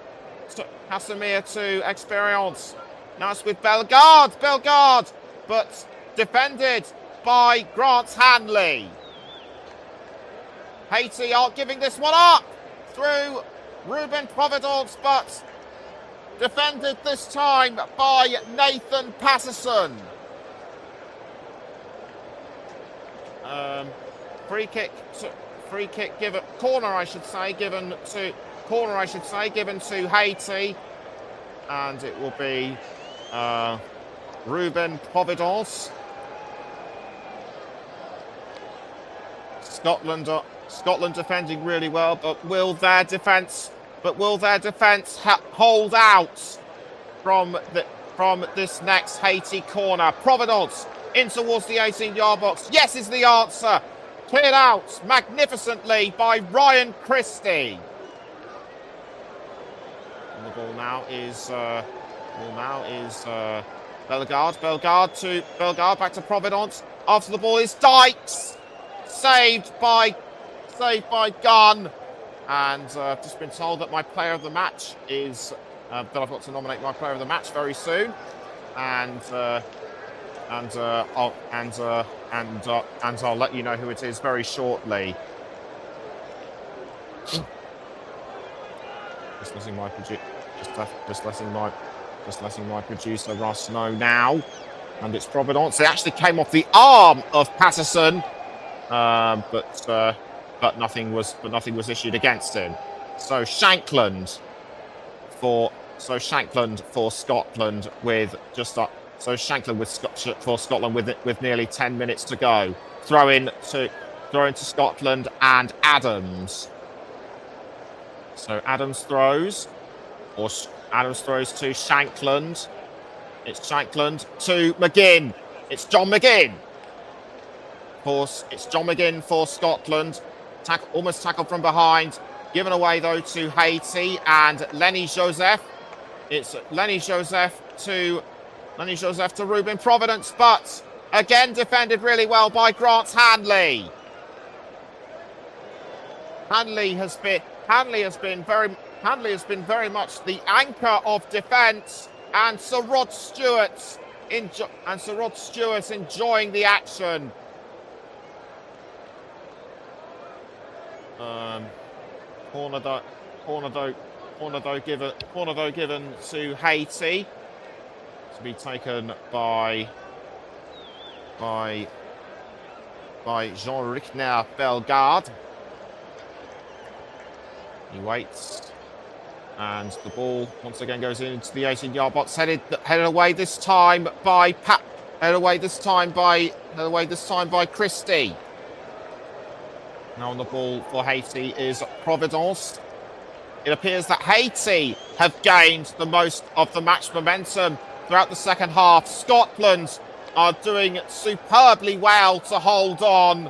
to Experience. Now it's with Bellegarde, but defended by Grant Hanley. Haiti aren't giving this one up through Ruben Providence, but defended this time by Nathan Patterson. Free kick given to Haiti, and it will be Ruben Providence. Scotland defending really well, but will their defence hold out from this next Haiti corner? Providence in towards the 18-yard box. Yes is the answer. Cleared out magnificently by Ryan Christie. And the ball now is Bellegarde back to Providence. After the ball is Dykes, saved by Gunn. And I've just been told that my player of the match is that I've got to nominate my player of the match very soon, and I'll let you know who it is very shortly. Just letting my producer Ross know now, and it's Providence. It actually came off the arm of Patterson, but nothing was issued against him. So Shankland for Scotland with for Scotland with nearly 10 minutes to go. Throw in to Scotland and Adams. So Adams throws to Shankland. It's Shankland to McGinn. It's John McGinn. Of course, it's John McGinn for Scotland. Almost tackled from behind. Given away though to Haiti and Lenny Joseph. It's Lenny Joseph to Ruben Providence, but Again defended really well by Grant Hanley. Hanley has been very much the anchor of defence, and Sir Rod Stewart's enjoying the action. Corner though given to Haiti, to be taken by Jean-Richner Bellegarde. He waits, and the ball once again goes into the 18-yard box. Headed away this time by Christie. Now on the ball for Haiti is Providence. It appears that Haiti have gained the most of the match momentum throughout the second half. Scotland are doing superbly well to hold on.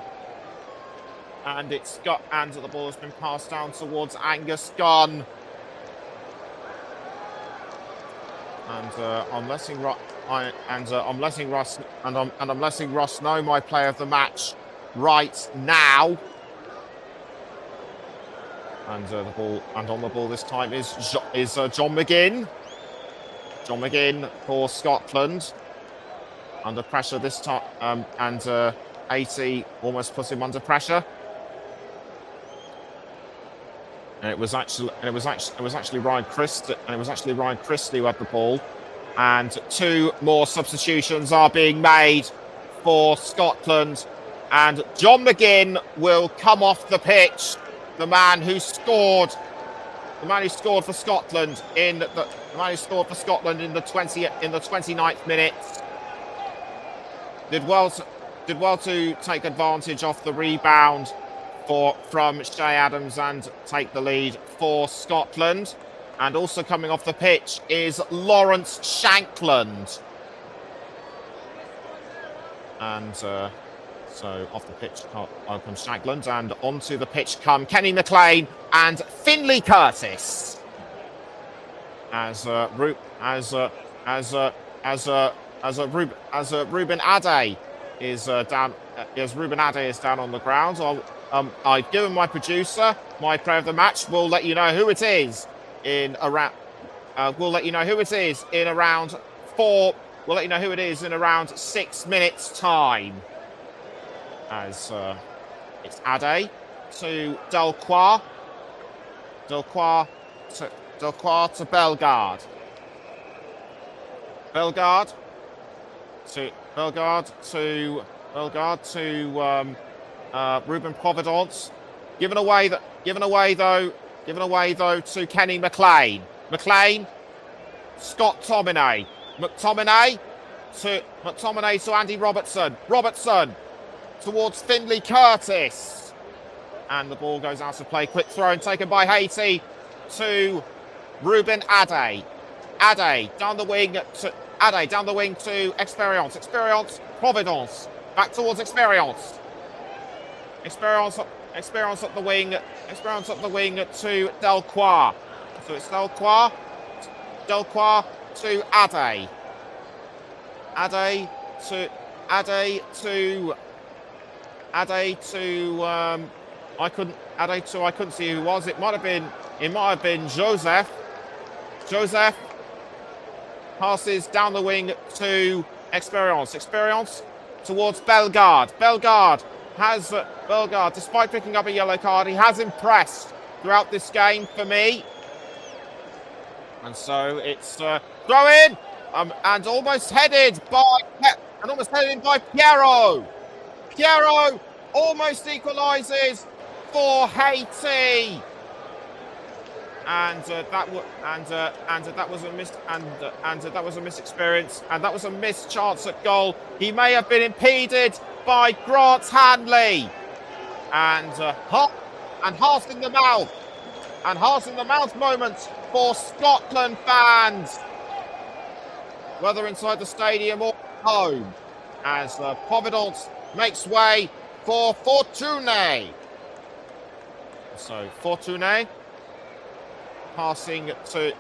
And the ball has been passed down towards Angus Gunn. And I'm letting Russ know my player of the match right now. And on the ball this time is John McGinn. John McGinn for Scotland. Under pressure this time, and Haiti almost put him under pressure. And it was actually Ryan Christie who had the ball. And two more substitutions are being made for Scotland. And John McGinn will come off the pitch. The man who scored for Scotland in the 29th minute. Did well to take advantage of the rebound from Shay Adams and take the lead for Scotland. And also coming off the pitch is Lawrence Shankland. And so off the pitch comes Shankland, and onto the pitch come Kenny McLean and Finlay Curtis. As Ruben Ade is down. As Ruben Ade is down on the ground. I've given my producer my player of the match. We'll let you know who it is in around. We'll let you know who it is in around 6 minutes' time. As it's Ade to Delcroix. Delcroix to Bellegarde. Bellegarde to Ruben Providence. Given away though to Kenny McLean. McLean, Scott Tominay. McTominay to Andy Robertson. Robertson towards Finlay Curtis. And the ball goes out of play. Quick throw and taken by Haiti to Ruben Ade. Ade down the wing to Experience. Experience, Providence. Back towards Experience. Experience up the wing to Delcroix. So it's Delcroix to Ade. Ade to I couldn't see who it was. It might have been Joseph. Joseph passes down the wing to Experience. Experience towards Bellegarde. Bellegarde, despite picking up a yellow card, he has impressed throughout this game for me. And so it's throw in and almost headed by Piero. Piero almost equalises for Haiti. And that was a missed experience, and that was a missed chance at goal. He may have been impeded by Grant Hanley, and heart in the mouth moments for Scotland fans, whether inside the stadium or home, as Providence makes way for Fortuné. So Fortuné passing to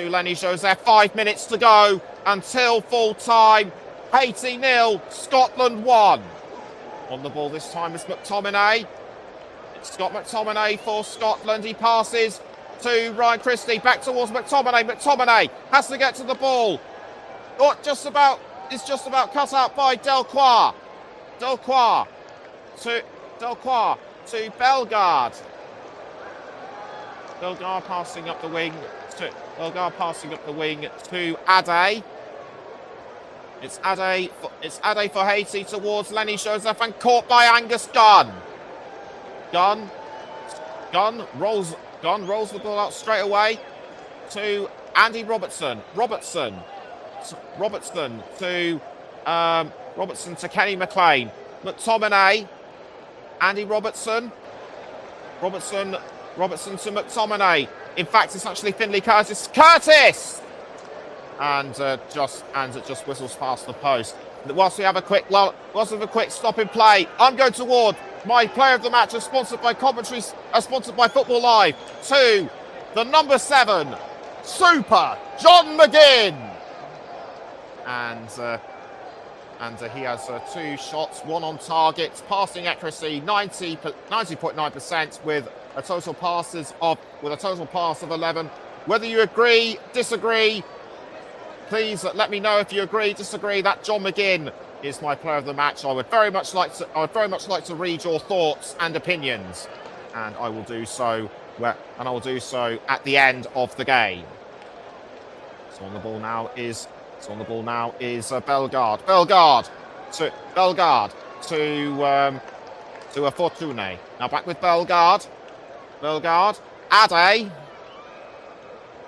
Lenny Joseph. 5 minutes to go until full time. Haiti 0, Scotland 1. On the ball this time is McTominay. It's Scott McTominay for Scotland. He passes to Ryan Christie, back towards McTominay. McTominay has to get to the ball. Oh, it's just about cut out by Delcroix. Delcroix to Bellegarde. Bellegarde passing up the wing to Ade. It's Ade for Haiti towards Lenny Joseph and caught by Angus Gunn. Gunn rolls the ball out straight away to Andy Robertson. Robertson to Kenny McLean. McTominay. Andy Robertson to McTominay. In fact, it's actually Finlay Curtis. Curtis! And it just whistles past the post. Whilst we have a quick stop in play, I'm going toward my player of the match, sponsored by commentaries, sponsored by Football Live, to the number 7, Super John McGinn. And he has 2 shots, 1 on target, passing accuracy 90.9% with a total pass of 11. Whether you agree, disagree, please let me know if you agree, disagree. That John McGinn is my player of the match. I would very much like to read your thoughts and opinions, and I will do so at the end of the game. So on the ball now is Bellegarde. Bellegarde to Fortune. Now back with Bellegarde.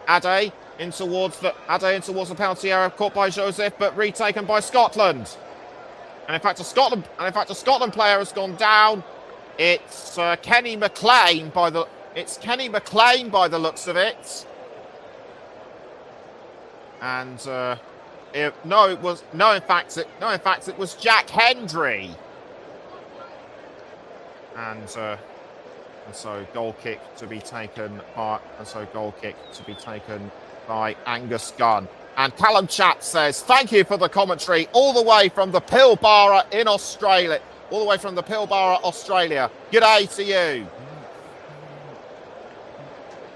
Ade in towards the penalty area, caught by Joseph, but retaken by Scotland. And in fact, a Scotland player has gone down. It's Kenny McLean by the looks of it. And in fact it was Jack Hendry. And so goal kick to be taken by Angus Gunn. And Callum Chat says, thank you for the commentary all the way from the Pilbara in Australia. G'day to you.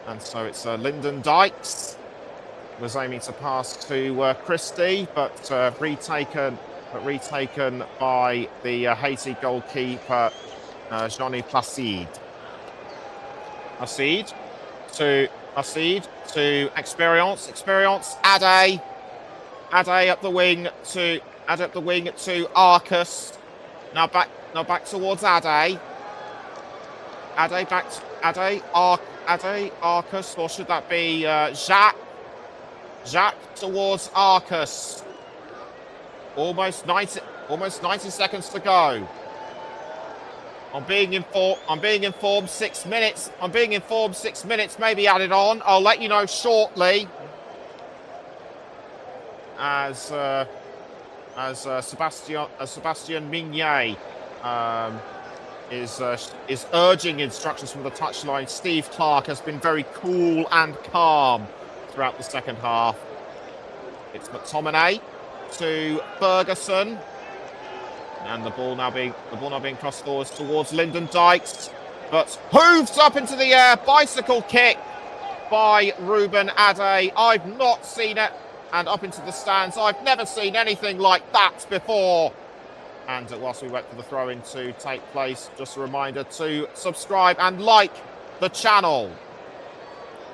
And so it's Lyndon Dykes was aiming to pass to Christie, but retaken by the Haiti goalkeeper, Johnny Placide. Placide to Experience. Ade up the wing to Arcus. Now back towards Ade. Arcus, or should that be Jacques? Jacques towards Arcus. Almost 90 seconds to go. I'm being informed 6 minutes. May be added on. I'll let you know shortly. As Sebastien Mignet is urging instructions from the touchline. Steve Clark has been very cool and calm throughout the second half. It's McTominay to Ferguson. And the ball now being crossed forwards towards Lyndon Dykes, but hooves up into the air, bicycle kick by Ruben Ade. I've not seen it, and up into the stands. I've never seen anything like that before. And whilst we wait for the throw-in to take place, just a reminder to subscribe and like the channel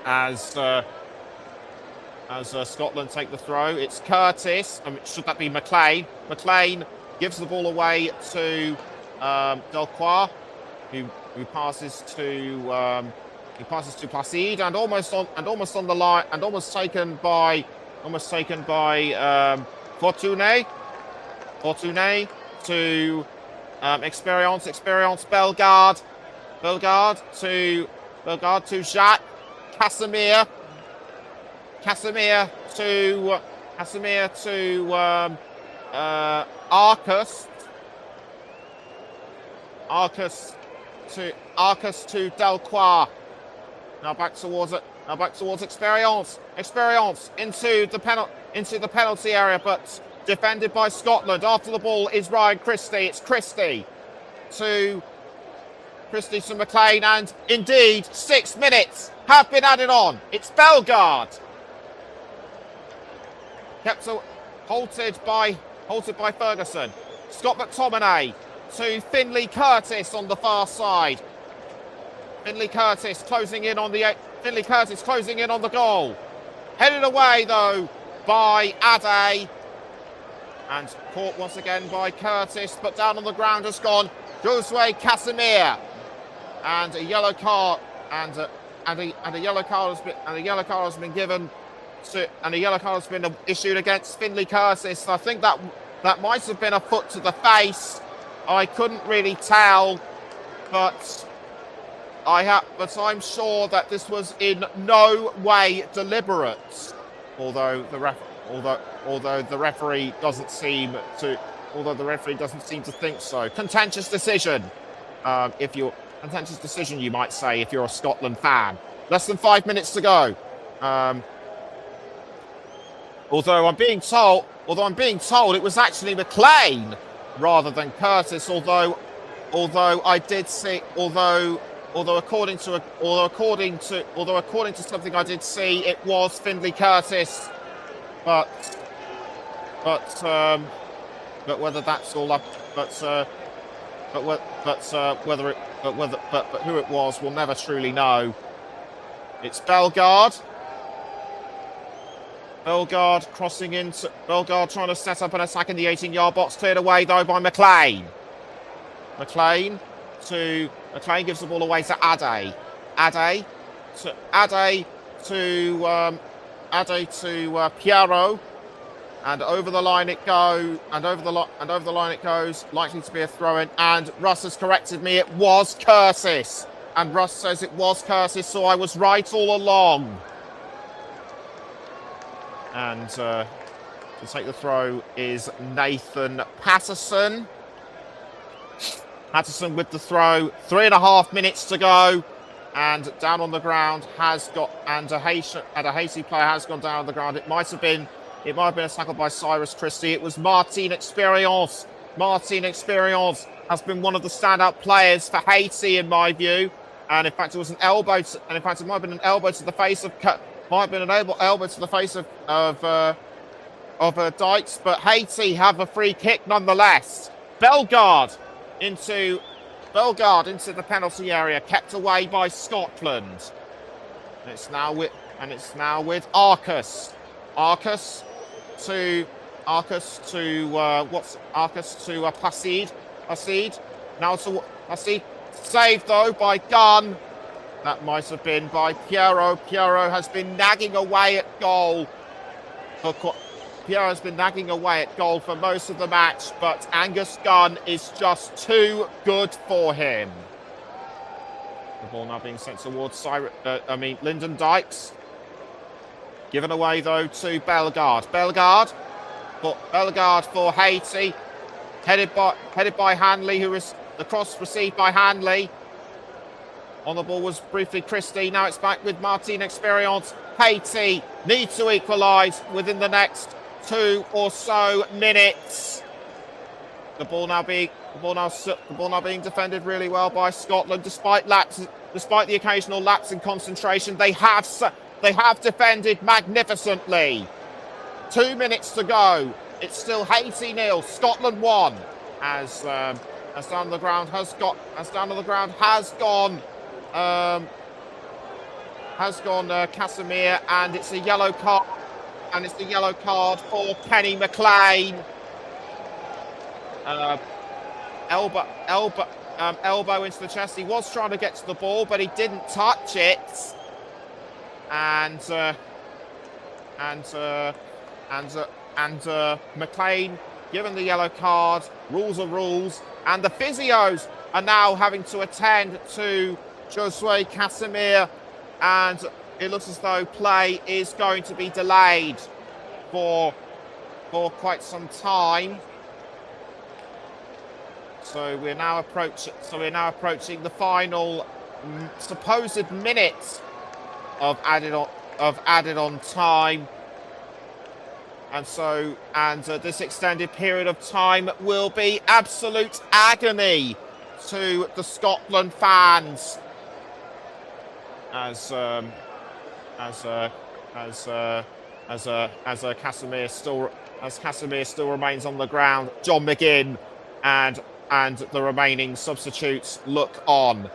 as Scotland take the throw. It's Curtis. Should that be McLean? McLean gives the ball away to Delcroix, who passes to Placide, and almost on the line, and almost taken by Fortune to Experience. Bellegarde to Jacques. Casimir to Arcus to Delcroix. Now back towards Experience into the penalty area, but defended by Scotland. After the ball is Ryan Christie. It's Christie to McLean, and indeed 6 minutes have been added on. It's Bellegarde. Halted by Ferguson. Scott McTominay to Finlay Curtis on the far side. Finlay Curtis closing in on the goal. Headed away though by Ade, and caught once again by Curtis, but down on the ground has gone Josue Casemiro, and a yellow card has been given to, and a yellow card has been issued against Finlay Curtis. I think that might have been a foot to the face. I couldn't really tell, but I'm sure that this was in no way deliberate. Although the referee doesn't seem to think so. Contentious decision, you might say, if you're a Scotland fan. Less than 5 minutes to go. Although I'm being told it was actually McLean rather than Curtis. Although according to something I did see, it was Finlay Curtis. But whether that's all up, but who it was, we'll never truly know. It's Bellegarde. Bellegarde trying to set up an attack in the 18-yard box, cleared away though by McLean. McLean gives the ball away to Ade. Ade to Piero, and over the line it goes. Likely to be a throw-in, and Russ has corrected me. It was Curtis, and Russ says it was Curtis, so I was right all along. And to take the throw is Nathan Patterson. Patterson with the throw. 3.5 minutes to go, and down on the ground has got, and a Haiti player has gone down on the ground. It might have been a tackle by Cyrus Christie. It was Martin Experience. Martin Experience has been one of the standout players for Haiti, in my view. And in fact, it was an elbow. It might have been an elbow to the face of. Might have been an elbow to the face of Dykes, but Haiti have a free kick nonetheless. Bellegarde into the penalty area, kept away by Scotland. And it's now with Arcus. Arcus to Placide. Now to Placide. Saved though by Gunn. That might have been by Piero. Piero has been nagging away at goal for most of the match, but Angus Gunn is just too good for him. The ball now being sent towards Lyndon Dykes. Given away though to Bellegarde. Bellegarde for Haiti. Headed by Hanley, who is the cross received by Hanley. On the ball was briefly Christie. Now it's back with Martin Experience. Haiti need to equalise within the next 2 or so minutes. The ball now being defended really well by Scotland, despite the occasional lapse in concentration. They have defended magnificently. 2 minutes to go. It's still Haiti 0, Scotland 1. As down on the ground has gone Casemiro, and it's a yellow card. And it's the yellow card for Kenny McLean. Elbow into the chest. He was trying to get to the ball, but he didn't touch it. And McLean given the yellow card. Rules are rules, and the physios are now having to attend to Josue Casemiro, and it looks as though play is going to be delayed for quite some time. So we're now approaching the final supposed minutes of added on time. this extended period of time will be absolute agony to the Scotland fans as Casimir still remains on the ground. John McGinn and the remaining substitutes look on.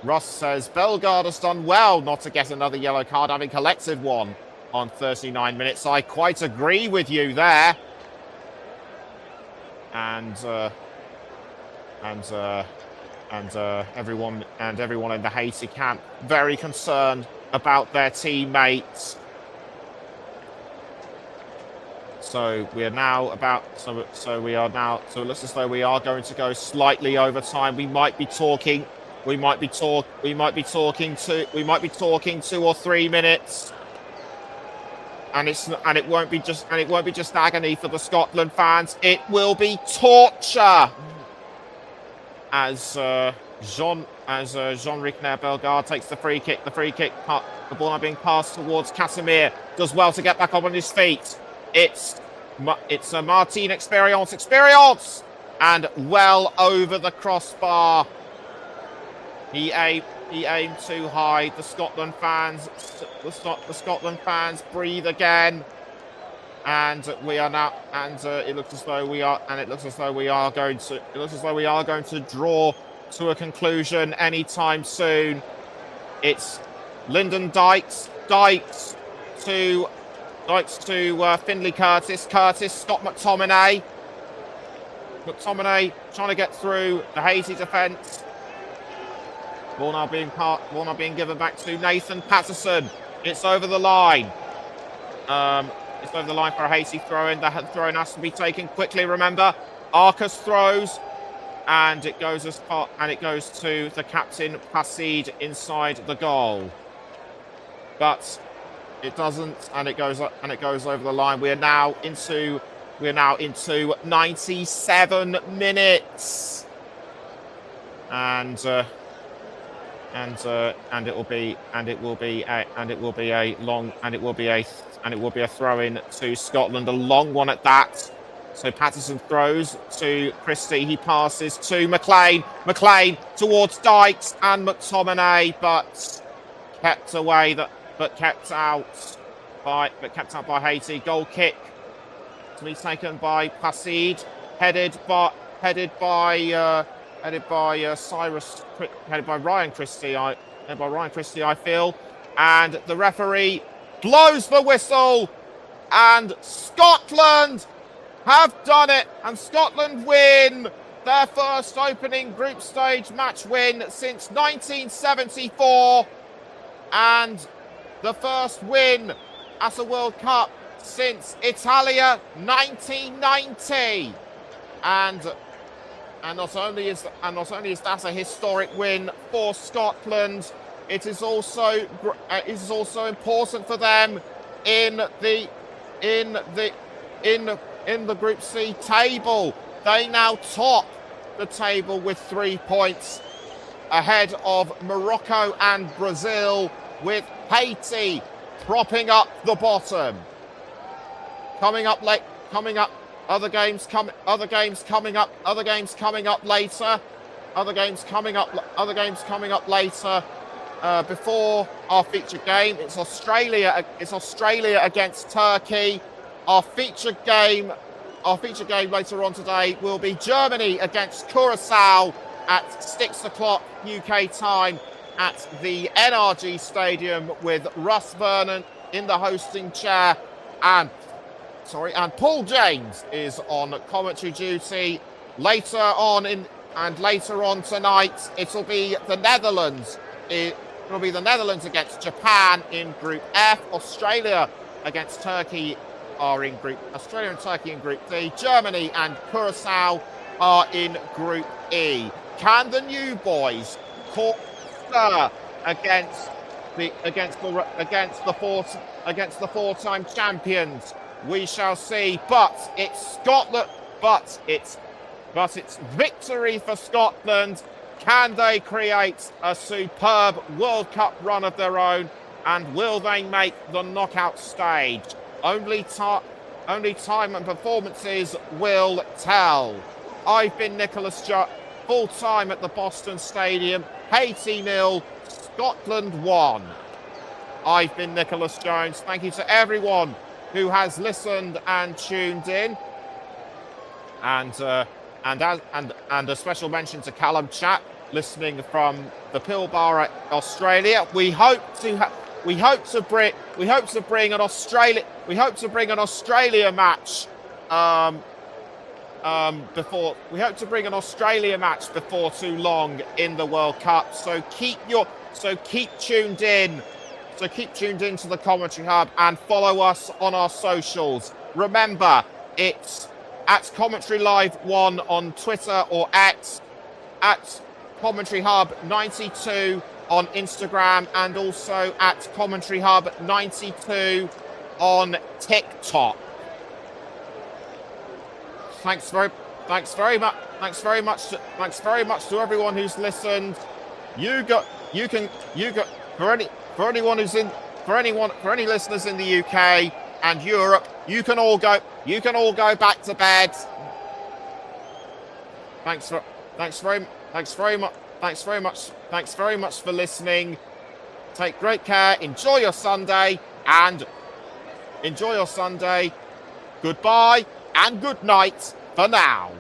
Ross says Bellegarde has done well not to get another yellow card, having collected one on 39 minutes. I quite agree with you there. And everyone in the Haiti camp very concerned about their teammates. So we are now about so it looks as though we are going to go slightly over time. We might be talking 2 or 3 minutes. And it won't be just agony for the Scotland fans. It will be torture. As Jean-Ric Bellegarde takes the free kick. The ball now being passed towards Casimir. Does well to get back up on his feet. It's a Martin experience, and well over the crossbar. He aimed too high. The Scotland fans breathe again, and we are now. And it looks as though we are going to draw to a conclusion anytime soon. It's Lyndon Dykes to Finlay Curtis, Scott McTominay trying to get through the Haiti defence. Ball now being given back to Nathan Patterson. It's over the line. It's over the line for a Haiti throw-in. The throw-in has to be taken quickly. Remember, Arcus throws, and it goes to the captain Placide inside the goal. But it doesn't, and it goes over the line. We are now into 97 minutes, and it will be a throw-in to Scotland, a long one at that. So Patterson throws to Christie. He passes to McLean towards Dykes and McTominay, but kept out by Haiti. Goal kick to be taken by Placide, headed by Ryan Christie. I feel, and the referee blows the whistle, and Scotland have done it, and Scotland win their first opening group stage match win since 1974, and the first win at a World Cup since Italia 1990, and not only is that a historic win for Scotland, it is also important for them in the Group C table. They now top the table with 3 points, ahead of Morocco and Brazil, with Haiti propping up the bottom. Other games coming up later. Before our featured game, it's Australia against Turkey. Our featured game later on today will be Germany against Curacao at 6 o'clock UK time at the NRG Stadium, with Russ Vernon in the hosting chair, and Paul James is on commentary duty. Later on tonight, it'll be the Netherlands. It'll be the Netherlands against Japan in Group F. Australia and Turkey in Group D. Germany and Curacao are in Group E. Can the new boys cause stir against the four-time champions? We shall see. But it's Scotland. But it's victory for Scotland. Can they create a superb World Cup run of their own? And will they make the knockout stage? Only time and performances will tell. I've been Nicholas Jones, full time at the Boston Stadium. Haiti 0, Scotland 1. I've been Nicholas Jones. Thank you to everyone who has listened and tuned in. And a special mention to Callum Chapp, listening from the Pilbara, Australia. We hope to bring an Australia match before too long in the World Cup. So keep tuned in. So keep tuned in to the Commentary Hub and follow us on our socials. Remember, it's at Commentary Live 1 on Twitter or X, at Commentary Hub 92 on Instagram, and also at Commentary Hub 92 on TikTok. Thanks very much to everyone who's listened. For any listeners in the UK and Europe, you can all go back to bed. Thanks very much for listening. Take great care. Enjoy your Sunday. Goodbye and good night for now.